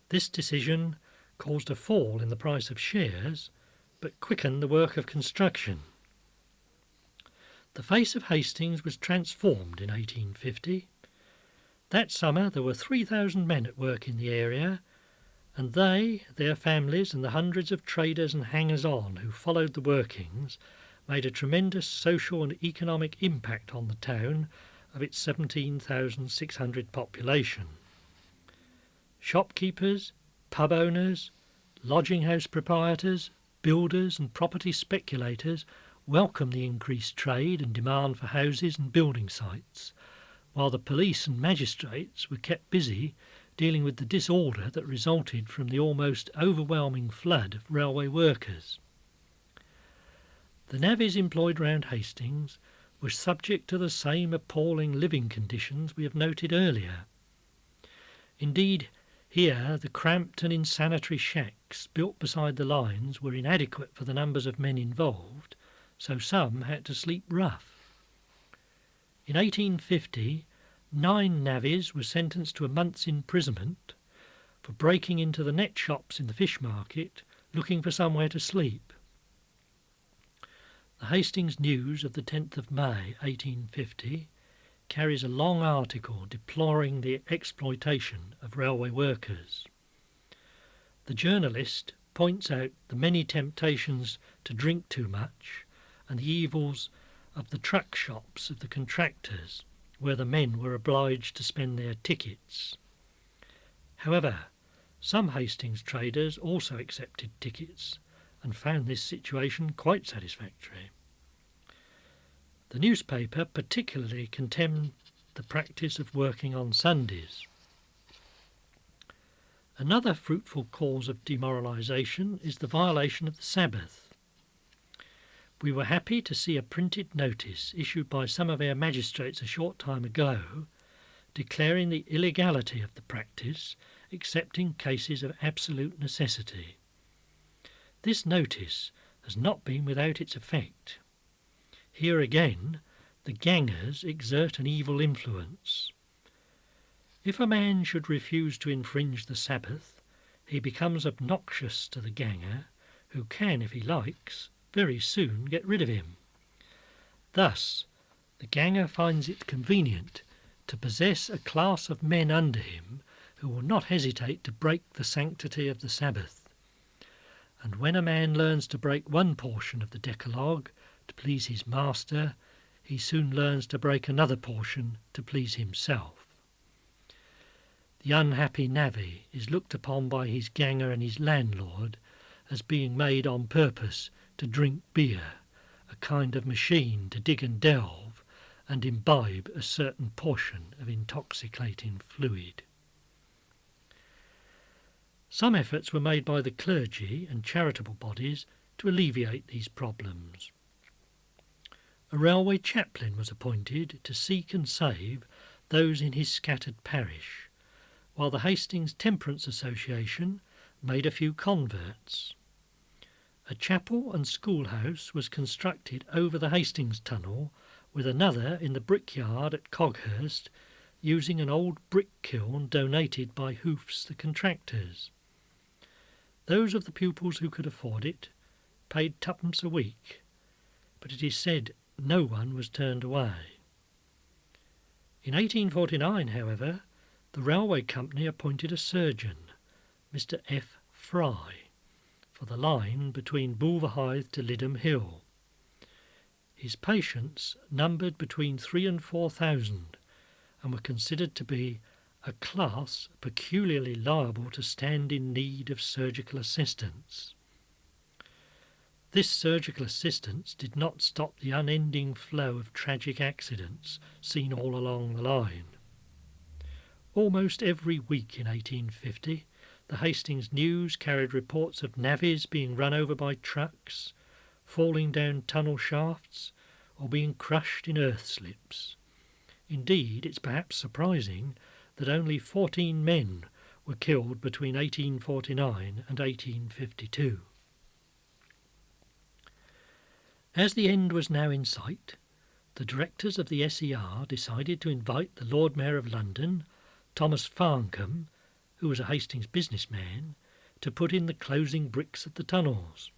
This decision caused a fall in the price of shares, but quickened the work of construction. The face of Hastings was transformed in 1850. That summer there were 3,000 men at work in the area, and they, their families and the hundreds of traders and hangers-on who followed the workings made a tremendous social and economic impact on the town of its 17,600 population. Shopkeepers, pub owners, lodging house proprietors, builders and property speculators welcomed the increased trade and demand for houses and building sites, while the police and magistrates were kept busy dealing with the disorder that resulted from the almost overwhelming flood of railway workers. The navvies employed round Hastings were subject to the same appalling living conditions we have noted earlier. Indeed, here the cramped and insanitary shacks built beside the lines were inadequate for the numbers of men involved, so some had to sleep rough. In 1850, 9 navvies were sentenced to a month's imprisonment for breaking into the net shops in the fish market looking for somewhere to sleep. The Hastings News of the 10th of May 1850 carries a long article deploring the exploitation of railway workers. The journalist points out the many temptations to drink too much and the evils of the truck shops of the contractors, where the men were obliged to spend their tickets. However, some Hastings traders also accepted tickets and found this situation quite satisfactory. The newspaper particularly condemned the practice of working on Sundays. Another fruitful cause of demoralisation is the violation of the Sabbath. We were happy to see a printed notice issued by some of our magistrates a short time ago declaring the illegality of the practice except in cases of absolute necessity. This notice has not been without its effect. Here again, the gangers exert an evil influence. If a man should refuse to infringe the Sabbath, he becomes obnoxious to the ganger, who can, if he likes, very soon get rid of him. Thus, the ganger finds it convenient to possess a class of men under him who will not hesitate to break the sanctity of the Sabbath. And when a man learns to break one portion of the Decalogue to please his master, he soon learns to break another portion to please himself. The unhappy navvy is looked upon by his ganger and his landlord as being made on purpose to drink beer, a kind of machine to dig and delve and imbibe a certain portion of intoxicating fluid. Some efforts were made by the clergy and charitable bodies to alleviate these problems. A railway chaplain was appointed to seek and save those in his scattered parish, while the Hastings Temperance Association made a few converts. A chapel and schoolhouse was constructed over the Hastings Tunnel, with another in the brickyard at Coghurst, using an old brick kiln donated by Hoofs the contractors. Those of the pupils who could afford it paid twopence a week, but it is said no one was turned away. In 1849, however, the railway company appointed a surgeon, Mr. F. Fry, for the line between Bulverhythe to Lidham Hill. His patients numbered between 3,000 and 4,000 and were considered to be a class peculiarly liable to stand in need of surgical assistance. This surgical assistance did not stop the unending flow of tragic accidents seen all along the line. Almost every week in 1850, the Hastings News carried reports of navvies being run over by trucks, falling down tunnel shafts, or being crushed in earth slips. Indeed, it's perhaps surprising that only 14 men were killed between 1849 and 1852. As the end was now in sight, the directors of the SER decided to invite the Lord Mayor of London, Thomas Farncombe, who was a Hastings businessman, to put in the closing bricks of the tunnels.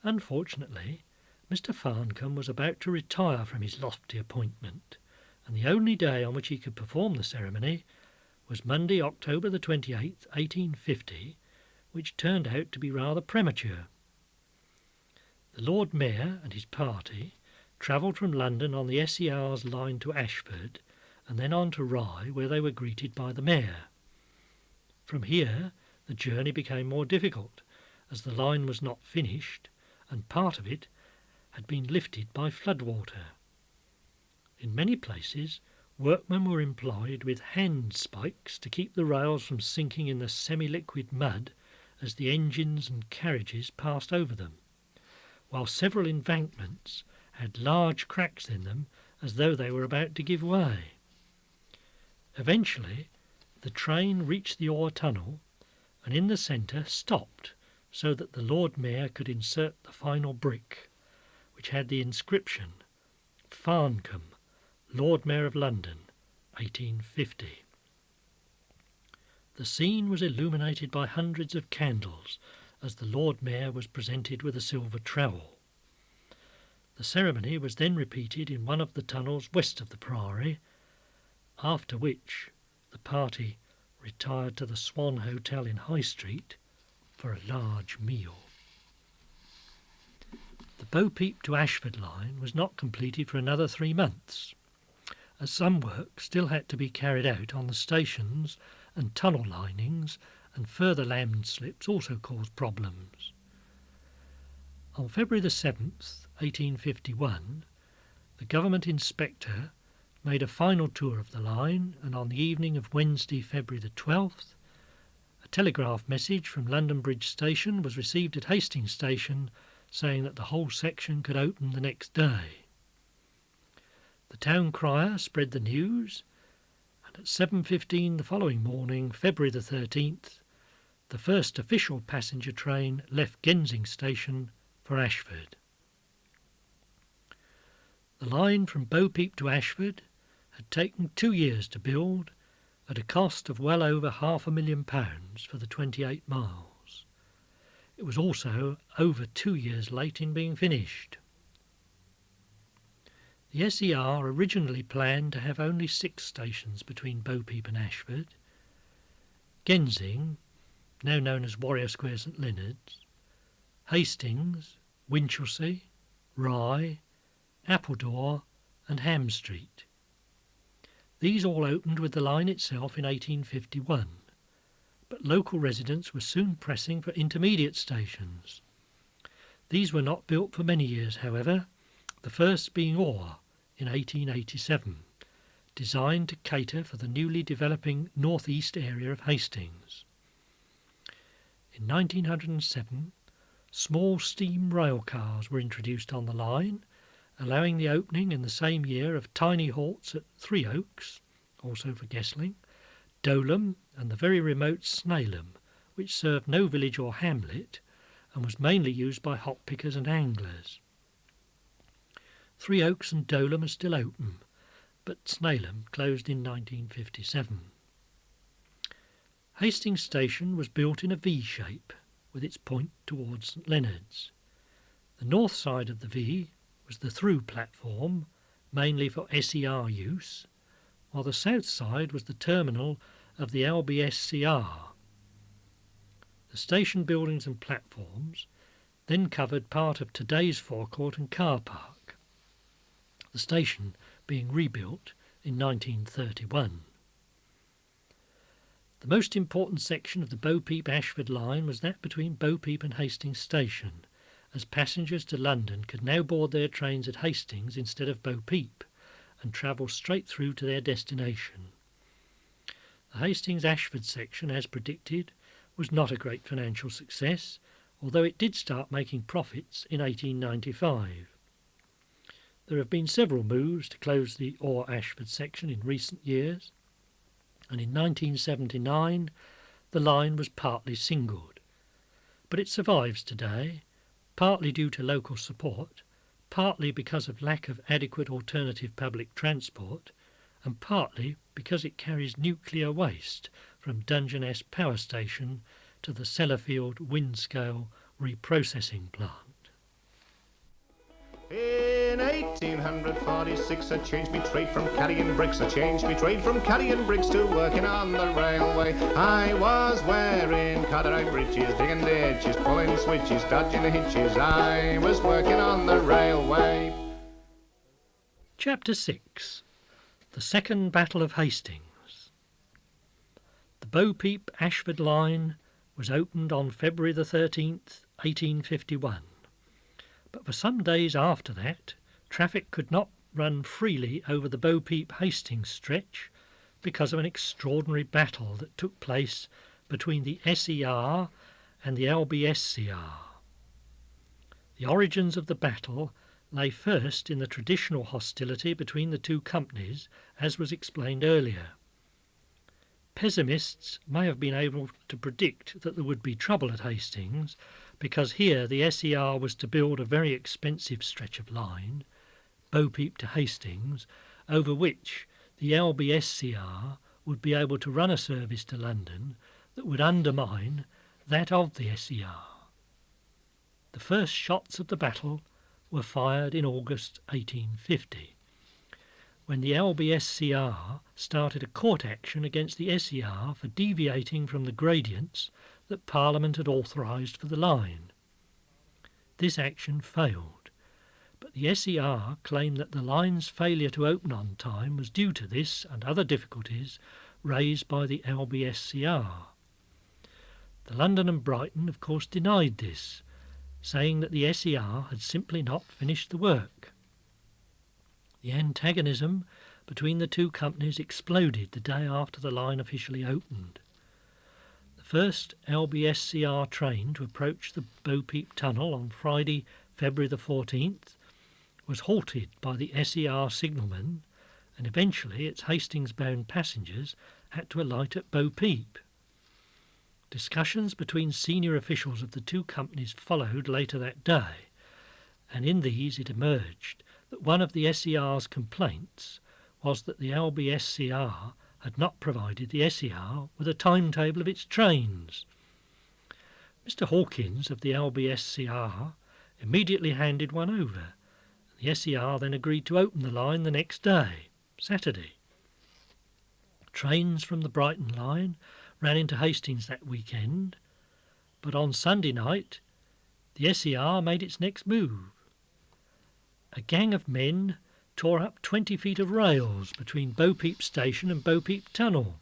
Unfortunately, Mr. Farncombe was about to retire from his lofty appointment, and the only day on which he could perform the ceremony was Monday, October the 28th, 1850, which turned out to be rather premature. The Lord Mayor and his party travelled from London on the SER's line to Ashford and then on to Rye, where they were greeted by the Mayor. From here the journey became more difficult, as the line was not finished and part of it had been lifted by floodwater. In many places workmen were employed with hand spikes to keep the rails from sinking in the semi-liquid mud as the engines and carriages passed over them, while several embankments had large cracks in them as though they were about to give way. Eventually, the train reached the Ore Tunnel and in the centre stopped so that the Lord Mayor could insert the final brick, which had the inscription, Farncombe, Lord Mayor of London, 1850. The scene was illuminated by hundreds of candles as the Lord Mayor was presented with a silver trowel. The ceremony was then repeated in one of the tunnels west of the Priory, after which the party retired to the Swan Hotel in High Street for a large meal. The Bo Peep to Ashford line was not completed for another 3 months, as some work still had to be carried out on the stations and tunnel linings, and further landslips also caused problems. On February the 7th, 1851, the government inspector made a final tour of the line, and on the evening of Wednesday, February the 12th, a telegraph message from London Bridge Station was received at Hastings Station saying that the whole section could open the next day. The town crier spread the news, and at 7:15 the following morning, February the 13th, the first official passenger train left Gensing Station for Ashford. The line from Bo Peep to Ashford had taken 2 years to build at a cost of well over £500,000 for the 28 miles. It was also over 2 years late in being finished. The SER originally planned to have only 6 stations between Bo Peep and Ashford: Gensing, now known as Warrior Square St Leonard's, Hastings, Winchelsea, Rye, Appledore and Ham Street. These all opened with the line itself in 1851, but local residents were soon pressing for intermediate stations. These were not built for many years, however, the first being Orr in 1887, designed to cater for the newly developing northeast area of Hastings. In 1907, small steam rail cars were introduced on the line, allowing the opening in the same year of tiny halts at Three Oaks, also for Guestling, Dolham and the very remote Snailham, which served no village or hamlet and was mainly used by hop pickers and anglers. Three Oaks and Dolham are still open, but Snailham closed in 1957. Hastings Station was built in a V shape, with its point towards St Leonard's. The north side of the V was the through platform, mainly for SER use, while the south side was the terminal of the LBSCR. The station buildings and platforms then covered part of today's forecourt and car park, the station being rebuilt in 1931. The most important section of the Bo Peep Ashford line was that between Bo Peep and Hastings Station, as passengers to London could now board their trains at Hastings instead of Bo Peep and travel straight through to their destination. The Hastings Ashford section, as predicted, was not a great financial success, although it did start making profits in 1895. There have been several moves to close the Orr Ashford section in recent years, and in 1979 the line was partly singled. But it survives today, partly due to local support, partly because of lack of adequate alternative public transport, and partly because it carries nuclear waste from Dungeness Power Station to the Sellafield Windscale Reprocessing Plant. In 1846 I changed me trade from carrying bricks. I changed me trade from carrying bricks to working on the railway. I was wearing corduroy breeches, digging ditches, pulling switches, dodging the hitches. I was working on the railway. Chapter 6. The Second Battle of Hastings. The Bo Peep Ashford line was opened on February the 13th, 1851. But for some days after that, traffic could not run freely over the Bo Peep Hastings stretch because of an extraordinary battle that took place between the SER and the LBSCR. The origins of the battle lay first in the traditional hostility between the two companies, as was explained earlier. Pessimists may have been able to predict that there would be trouble at Hastings, because here the SER was to build a very expensive stretch of line, Bo Peep to Hastings, over which the LBSCR would be able to run a service to London that would undermine that of the SER. The first shots of the battle were fired in August 1850, when the LBSCR started a court action against the SER for deviating from the gradients that Parliament had authorised for the line. This action failed, but the SER claimed that the line's failure to open on time was due to this and other difficulties raised by the LBSCR. The London and Brighton, of course, denied this, saying that the SER had simply not finished the work. The antagonism between the two companies exploded the day after the line officially opened. The first LBSCR train to approach the Bo Peep Tunnel on Friday, February the 14th, was halted by the SER signalman, and eventually its Hastings-bound passengers had to alight at Bo Peep. Discussions between senior officials of the two companies followed later that day, and in these it emerged that one of the SER's complaints was that the LBSCR had not provided the SER with a timetable of its trains. Mr. Hawkins of the LBSCR immediately handed one over. The SER then agreed to open the line the next day, Saturday. Trains from the Brighton line ran into Hastings that weekend, but on Sunday night the SER made its next move. A gang of men tore up 20 feet of rails between Bo Peep Station and Bo Peep Tunnel.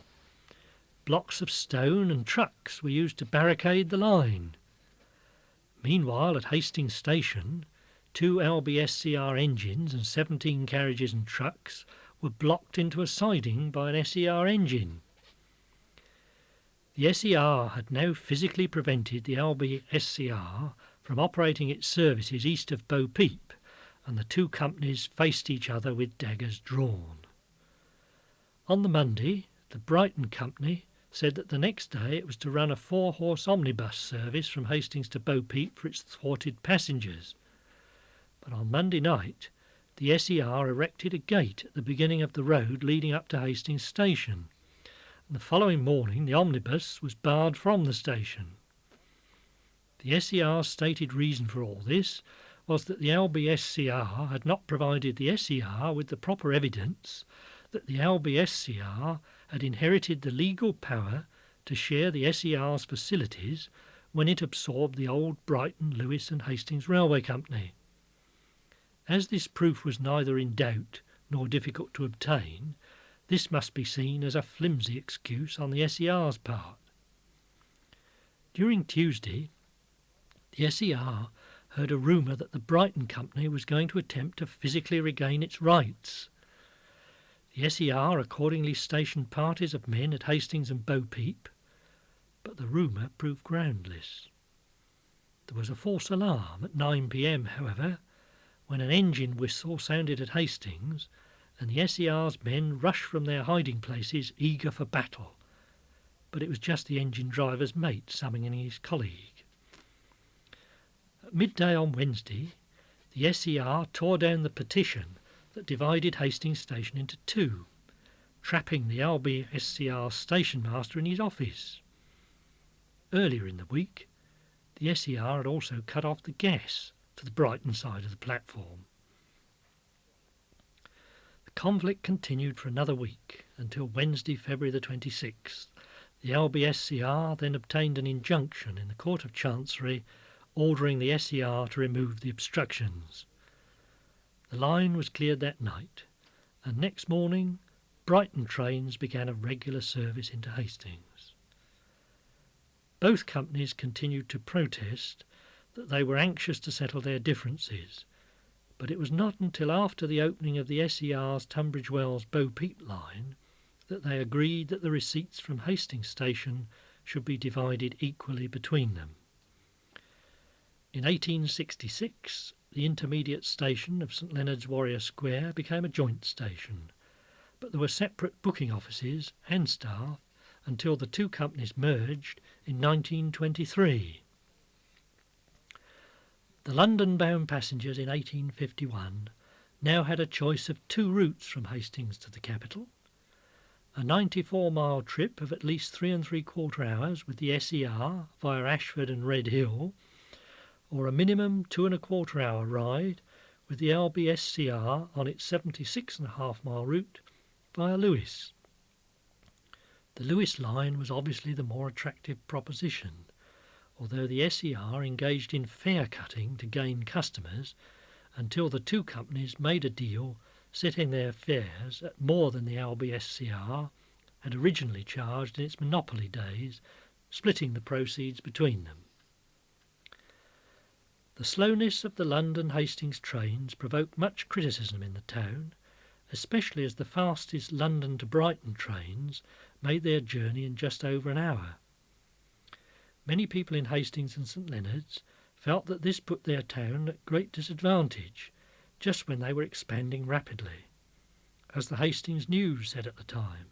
Blocks of stone and trucks were used to barricade the line. Meanwhile, at Hastings Station, 2 LBSCR engines and 17 carriages and trucks were blocked into a siding by an SER engine. The SER had now physically prevented the LBSCR from operating its services east of Bo Peep, and the two companies faced each other with daggers drawn. On the Monday, the Brighton Company said that the next day it was to run a 4-horse omnibus service from Hastings to Bo Peep for its thwarted passengers. But on Monday night, the SER erected a gate at the beginning of the road leading up to Hastings Station, and the following morning the omnibus was barred from the station. The SER's stated reason for all this was that the LBSCR had not provided the SER with the proper evidence that the LBSCR had inherited the legal power to share the SER's facilities when it absorbed the old Brighton, Lewis and Hastings Railway Company. As this proof was neither in doubt nor difficult to obtain, this must be seen as a flimsy excuse on the SER's part. During Tuesday, the SER heard a rumour that the Brighton Company was going to attempt to physically regain its rights. The SER accordingly stationed parties of men at Hastings and Bo Peep, but the rumour proved groundless. There was a false alarm at 9 p.m, however, when an engine whistle sounded at Hastings, and the SER's men rushed from their hiding places eager for battle. But it was just the engine driver's mate summoning his colleague. At midday on Wednesday, the SER tore down the partition that divided Hastings Station into two, trapping the LBSCR station master in his office. Earlier in the week, the SER had also cut off the gas to the Brighton side of the platform. The conflict continued for another week until Wednesday, February the 26th. The LBSCR then obtained an injunction in the Court of Chancery ordering the SER to remove the obstructions. The line was cleared that night, and next morning Brighton trains began a regular service into Hastings. Both companies continued to protest that they were anxious to settle their differences, but it was not until after the opening of the SER's Tunbridge Wells Bo Peep line that they agreed that the receipts from Hastings Station should be divided equally between them. In 1866, the intermediate station of St Leonard's Warrior Square became a joint station, but there were separate booking offices and staff until the two companies merged in 1923. The London-bound passengers in 1851 now had a choice of two routes from Hastings to the capital: a 94-mile trip of at least 3 3/4 hours with the SER via Ashford and Red Hill, or a minimum 2 1/4 hour ride with the LBSCR on its 76.5-mile route via Lewis. The Lewis line was obviously the more attractive proposition, although the SER engaged in fare cutting to gain customers until the two companies made a deal setting their fares at more than the LBSCR had originally charged in its monopoly days, splitting the proceeds between them. The slowness of the London Hastings trains provoked much criticism in the town, especially as the fastest London to Brighton trains made their journey in just over an hour. Many people in Hastings and St Leonard's felt that this put their town at great disadvantage just when they were expanding rapidly. As the Hastings News said at the time,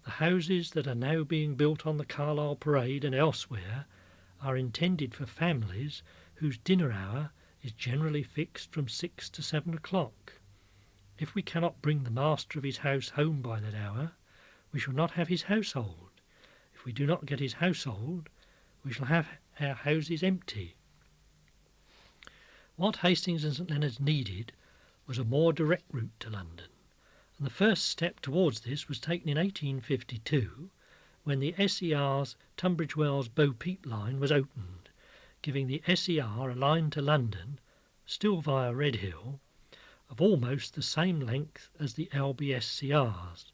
the houses that are now being built on the Carlisle Parade and elsewhere are intended for families whose dinner hour is generally fixed from 6 to 7 o'clock. If we cannot bring the master of his house home by that hour, we shall not have his household. If we do not get his household, we shall have our houses empty. What Hastings and St Leonard's needed was a more direct route to London, and the first step towards this was taken in 1852 when the SER's Tunbridge Wells Bo Peep line was opened, giving the SER a line to London, still via Redhill, of almost the same length as the LBSCR's.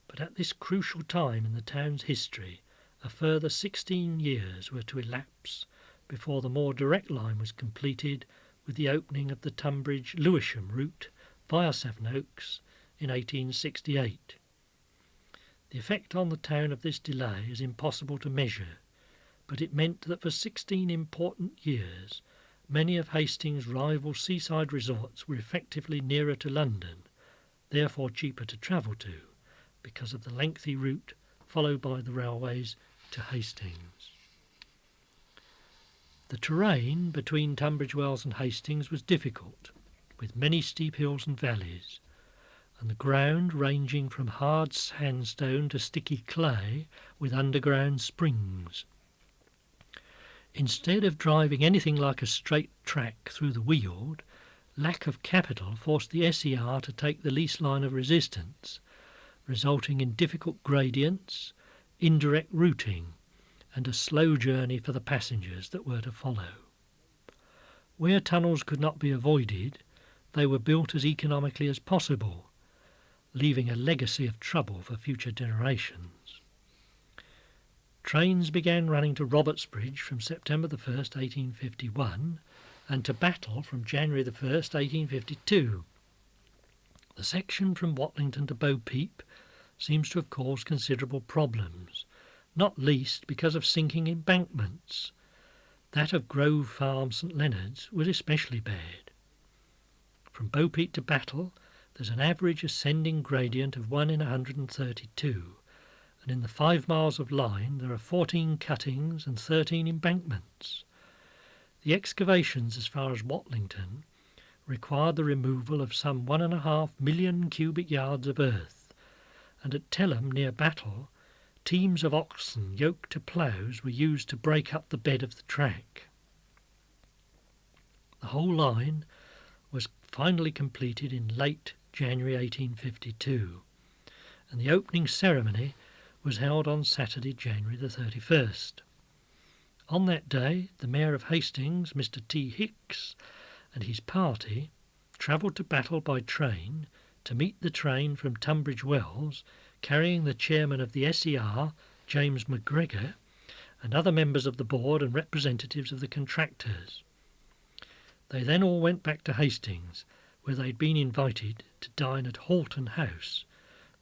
But at this crucial time in the town's history, a further 16 years were to elapse before the more direct line was completed with the opening of the Tunbridge-Lewisham route via Sevenoaks in 1868. The effect on the town of this delay is impossible to measure, but it meant that for 16 important years many of Hastings' rival seaside resorts were effectively nearer to London, therefore cheaper to travel to, because of the lengthy route followed by the railways to Hastings. The terrain between Tunbridge Wells and Hastings was difficult, with many steep hills and valleys, and the ground ranging from hard sandstone to sticky clay with underground springs. Instead of driving anything like a straight track through the Weald, lack of capital forced the SER to take the least line of resistance, resulting in difficult gradients, indirect routing, and a slow journey for the passengers that were to follow. Where tunnels could not be avoided, they were built as economically as possible, leaving a legacy of trouble for future generations. Trains began running to Robertsbridge from September the 1st, 1851, and to Battle from January the 1st, 1852. The section from Watlington to Bo Peep seems to have caused considerable problems, not least because of sinking embankments. That of Grove Farm St Leonard's was especially bad. From Bo Peep to Battle there's an average ascending gradient of 1 in 132, and in the 5 miles of line there are 14 cuttings and 13 embankments. The excavations as far as Watlington required the removal of some 1.5 million cubic yards of earth, and at Telham near Battle, teams of oxen yoked to ploughs were used to break up the bed of the track. The whole line was finally completed in late January 1852, and the opening ceremony was held on Saturday, January the 31st. On that day, the Mayor of Hastings, Mr. T. Hicks, and his party travelled to Battle by train to meet the train from Tunbridge Wells, carrying the chairman of the SER, James McGregor, and other members of the board and representatives of the contractors. They then all went back to Hastings, where they'd been invited to dine at Halton House,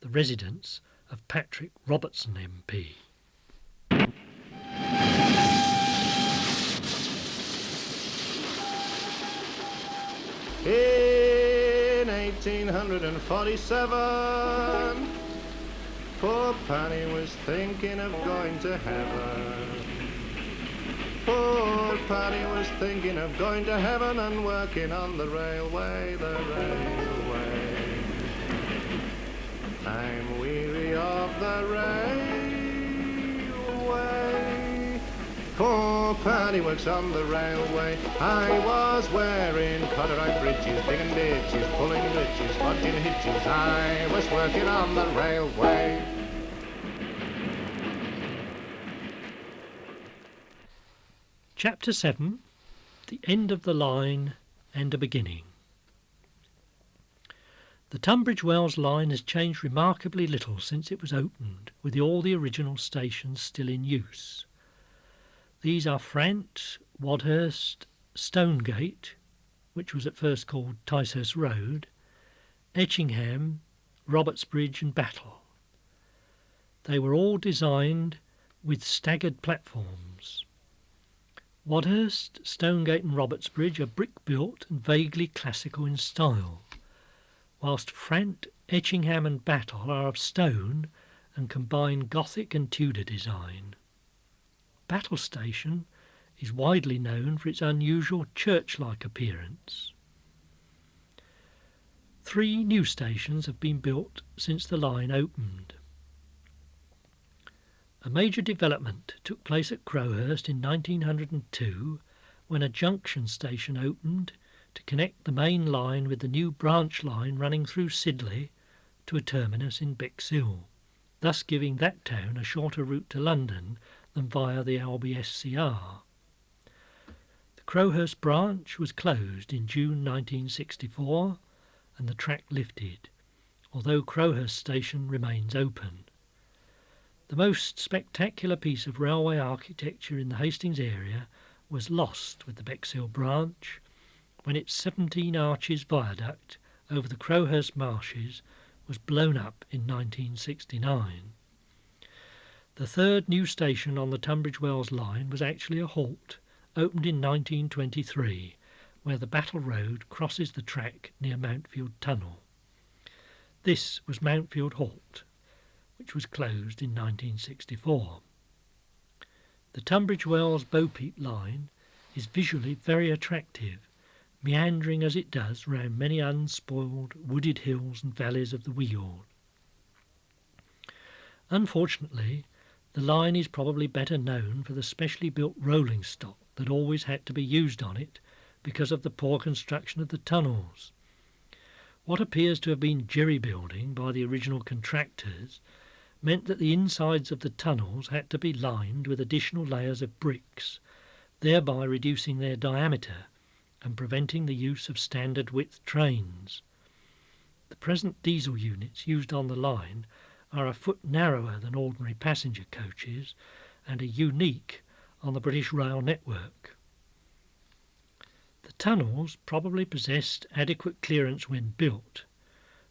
the residence of Patrick Robertson MP. In 1847, poor Paddy was thinking of going to heaven. Poor Paddy was thinking of going to heaven and working on the railway, the railway. I'm weary of the railway. Poor Paddy works on the railway. I was wearing corduroy breeches, digging ditches, pulling riches, dodging hitches. I was working on the railway. Chapter 7. The End of the Line and a Beginning. The Tunbridge Wells line has changed remarkably little since it was opened, with all the original stations still in use. These are Frant, Wadhurst, Stonegate, which was at first called Ticehurst Road, Etchingham, Robertsbridge and Battle. They were all designed with staggered platforms. Wadhurst, Stonegate and Robertsbridge are brick-built and vaguely classical in style, whilst Frant, Etchingham and Battle are of stone and combine Gothic and Tudor design. Battle Station is widely known for its unusual church-like appearance. 3 new stations have been built since the line opened. A major development took place at Crowhurst in 1902 when a junction station opened to connect the main line with the new branch line running through Sidley to a terminus in Bexhill, thus giving that town a shorter route to London than via the LBSCR. The Crowhurst branch was closed in June 1964 and the track lifted, although Crowhurst station remains open. The most spectacular piece of railway architecture in the Hastings area was lost with the Bexhill branch when its 17 arches viaduct over the Crowhurst marshes was blown up in 1969. The third new station on the Tunbridge Wells line was actually a halt, opened in 1923, where the Battle Road crosses the track near Mountfield Tunnel. This was Mountfield Halt, which was closed in 1964. The Tunbridge Wells Bo-Peep line is visually very attractive, meandering as it does round many unspoiled wooded hills and valleys of the Weald. Unfortunately, the line is probably better known for the specially built rolling stock that always had to be used on it because of the poor construction of the tunnels. What appears to have been jerry-building by the original contractors meant that the insides of the tunnels had to be lined with additional layers of bricks, thereby reducing their diameter and preventing the use of standard width trains. The present diesel units used on the line are a foot narrower than ordinary passenger coaches and are unique on the British rail network. The tunnels probably possessed adequate clearance when built,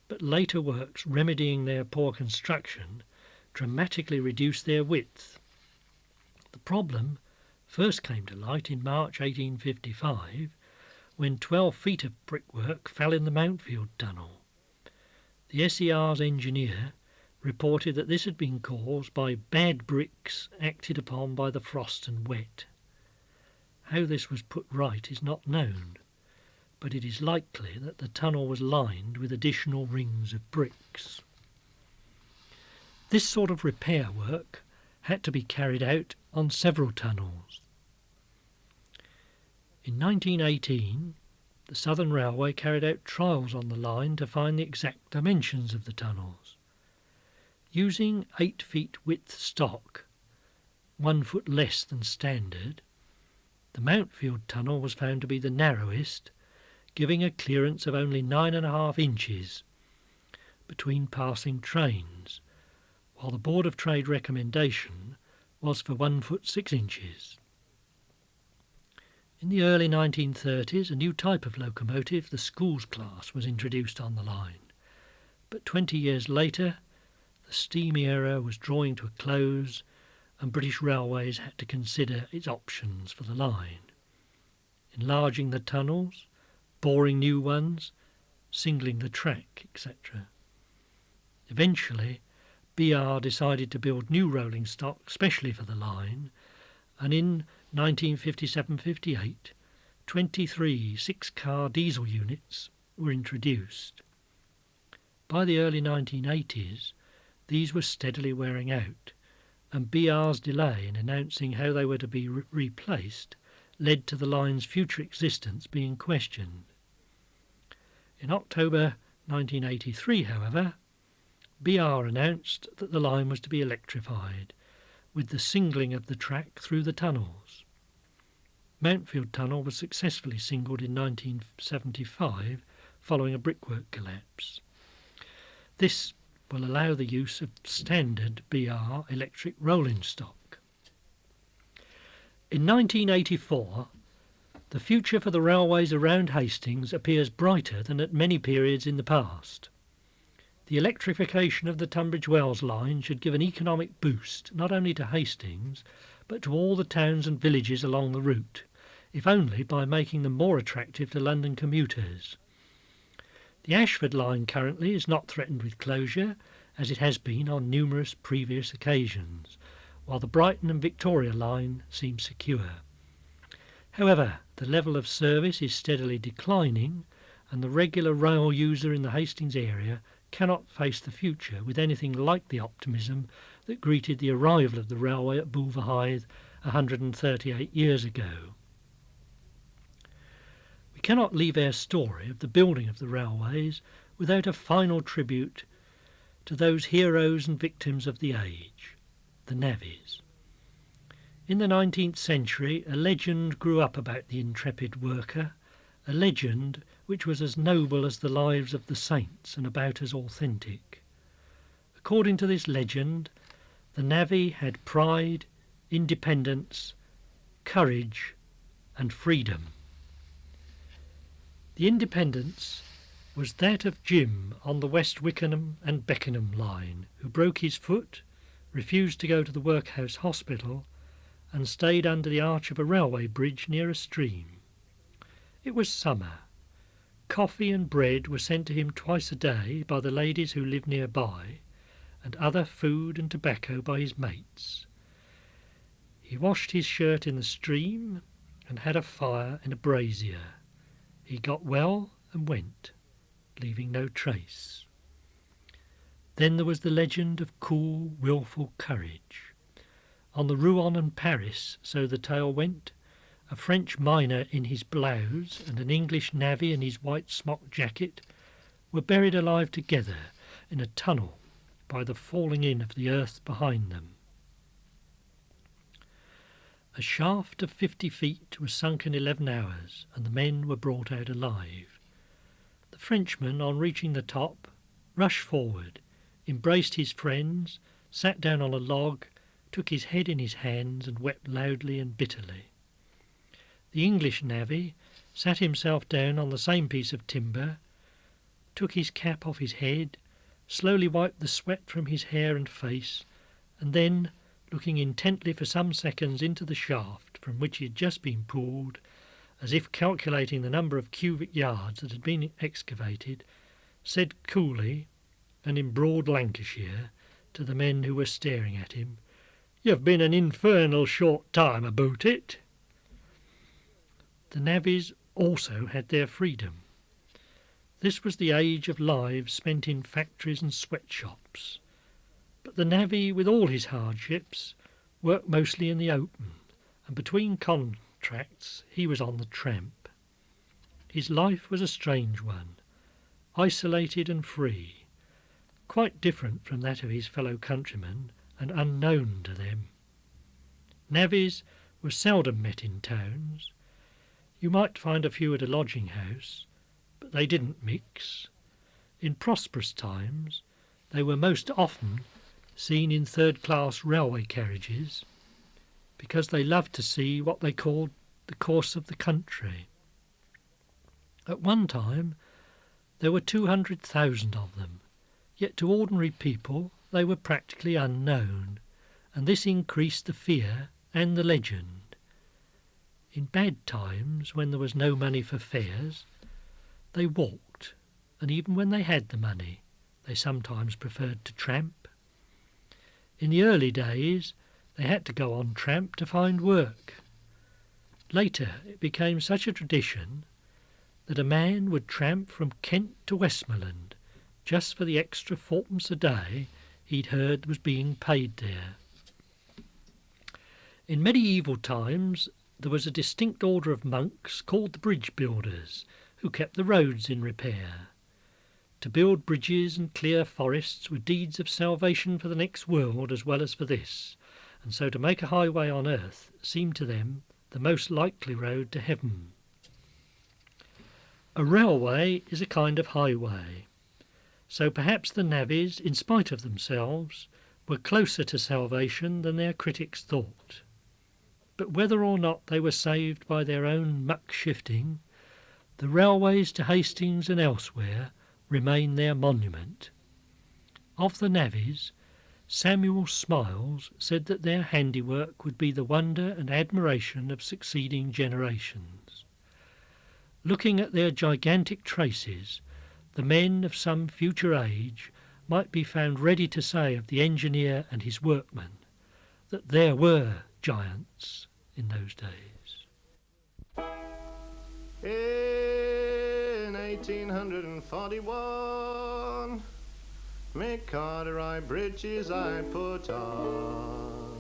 but later works remedying their poor construction dramatically reduced their width. The problem first came to light in March 1855 when 12 feet of brickwork fell in the Mountfield Tunnel. The SER's engineer reported that this had been caused by bad bricks acted upon by the frost and wet. How this was put right is not known, but it is likely that the tunnel was lined with additional rings of bricks. This sort of repair work had to be carried out on several tunnels. In 1918, the Southern Railway carried out trials on the line to find the exact dimensions of the tunnels. Using 8 feet width stock, 1 foot less than standard, the Mountfield Tunnel was found to be the narrowest, giving a clearance of only 9.5 inches between passing trains, while the Board of Trade recommendation was for 1 foot 6 inches. In the early 1930s, a new type of locomotive, the schools class, was introduced on the line, but 20 years later the steam era was drawing to a close and British Railways had to consider its options for the line: enlarging the tunnels, boring new ones, singling the track, etc. Eventually, BR decided to build new rolling stock specially for the line, and in 1957-58, 23 6-car diesel units were introduced. By the early 1980s, these were steadily wearing out, and BR's delay in announcing how they were to be replaced led to the line's future existence being questioned. In October 1983, however, BR announced that the line was to be electrified, with the singling of the track through the tunnels. Mountfield Tunnel was successfully singled in 1975 following a brickwork collapse. This will allow the use of standard BR electric rolling stock. In 1984, the future for the railways around Hastings appears brighter than at many periods in the past. The electrification of the Tunbridge Wells line should give an economic boost not only to Hastings but to all the towns and villages along the route, if only by making them more attractive to London commuters. The Ashford line currently is not threatened with closure, as it has been on numerous previous occasions, while the Brighton and Victoria line seems secure. However, the level of service is steadily declining, and the regular rail user in the Hastings area cannot face the future with anything like the optimism that greeted the arrival of the railway at Bulverhythe 138 years ago. We cannot leave our story of the building of the railways without a final tribute to those heroes and victims of the age, the navvies. In the 19th century, a legend grew up about the intrepid worker, a legend which was as noble as the lives of the saints and about as authentic. According to this legend, the navvy had pride, independence, courage and freedom. The independence was that of Jim on the West Wickenham and Beckenham line, who broke his foot, refused to go to the workhouse hospital, and stayed under the arch of a railway bridge near a stream. It was summer. Coffee and bread were sent to him twice a day by the ladies who lived nearby, and other food and tobacco by his mates. He washed his shirt in the stream and had a fire in a brazier. He got well and went, leaving no trace. Then there was the legend of cool, wilful courage. On the Rouen and Paris, so the tale went, a French miner in his blouse and an English navvy in his white smock jacket were buried alive together in a tunnel by the falling in of the earth behind them. A shaft of 50 feet was sunk in 11 hours, and the men were brought out alive. The Frenchman, on reaching the top, rushed forward, embraced his friends, sat down on a log, took his head in his hands and wept loudly and bitterly. The English navvy sat himself down on the same piece of timber, took his cap off his head, slowly wiped the sweat from his hair and face, and then, looking intently for some seconds into the shaft from which he had just been pulled, as if calculating the number of cubic yards that had been excavated, said coolly, and in broad Lancashire, to the men who were staring at him, "You've been an infernal short time about it." The navvies also had their freedom. This was the age of lives spent in factories and sweatshops. But the navvy, with all his hardships, worked mostly in the open, and between contracts he was on the tramp. His life was a strange one, isolated and free, quite different from that of his fellow countrymen and unknown to them. Navvies were seldom met in towns. You might find a few at a lodging house, but they didn't mix. In prosperous times they were most often seen in third-class railway carriages, because they loved to see what they called the course of the country. At one time there were 200,000 of them, yet to ordinary people they were practically unknown, and this increased the fear and the legend. In bad times, when there was no money for fares, they walked, and even when they had the money, they sometimes preferred to tramp. In the early days, they had to go on tramp to find work. Later, it became such a tradition that a man would tramp from Kent to Westmoreland just for the extra 4pence a day he'd heard was being paid there. In medieval times, there was a distinct order of monks called the bridge builders, who kept the roads in repair. To build bridges and clear forests were deeds of salvation for the next world as well as for this, and so to make a highway on earth seemed to them the most likely road to heaven. A railway is a kind of highway, so perhaps the navvies, in spite of themselves, were closer to salvation than their critics thought. But whether or not they were saved by their own muck-shifting, the railways to Hastings and elsewhere remain their monument. Of the navvies, Samuel Smiles said that their handiwork would be the wonder and admiration of succeeding generations. Looking at their gigantic traces, the men of some future age might be found ready to say of the engineer and his workmen that there were giants in those days. In 1841, me corduroy breeches I put on.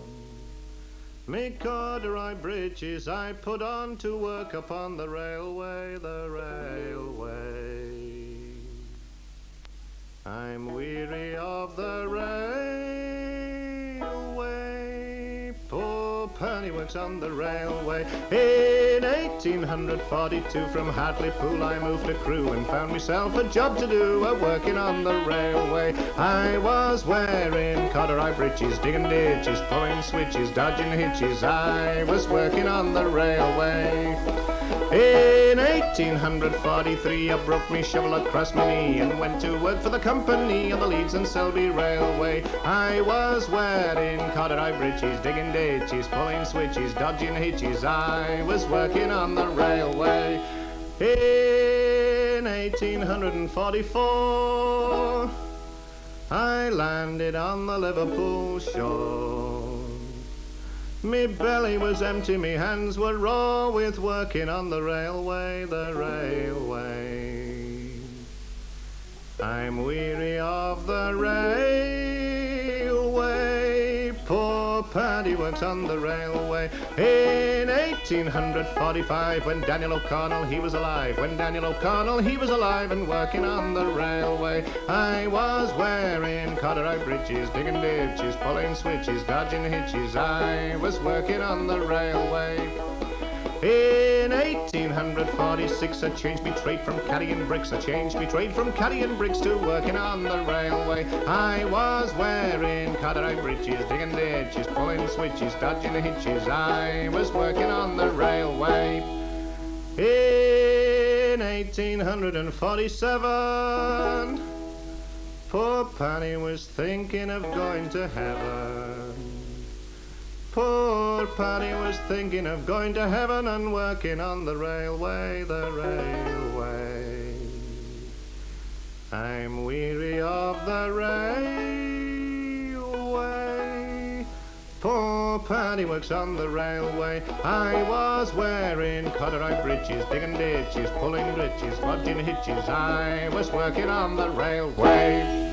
Me corduroy breeches I put on to work upon the railway, the railway. I'm weary of the railway. Poor Penny works on the railway. In 1842 from Hartlepool I moved to Crewe and found myself a job to do, working on the railway. I was wearing corduroy breeches, digging ditches, pulling switches, dodging hitches. I was working on the railway. In 1843 I broke me shovel across my knee and went to work for the company on the Leeds and Selby Railway. I was wearing corduroy breeches, digging ditches, pulling switches, dodging hitches. I was working on the railway. In 1844 I landed on the Liverpool shore. Me belly was empty, me hands were raw with working on the railway, the railway. I'm weary of the railway. Poor Paddy works on the railway. In 1845, when Daniel O'Connell, he was alive. When Daniel O'Connell, he was alive and working on the railway. I was wearing corduroy breeches, digging ditches, pulling switches, dodging hitches. I was working on the railway. In 1846 I changed me trade from carrying bricks. I changed me trade from carrying bricks to working on the railway. I was wearing corduroy breeches, digging ditches, pulling switches, dodging hitches. I was working on the railway. In 1847 poor Penny was thinking of going to heaven. Poor Paddy was thinking of going to heaven and working on the railway, the railway. I'm weary of the railway. Poor Paddy works on the railway. I was wearing corduroy breeches, digging ditches, pulling breeches, dodging hitches. I was working on the railway.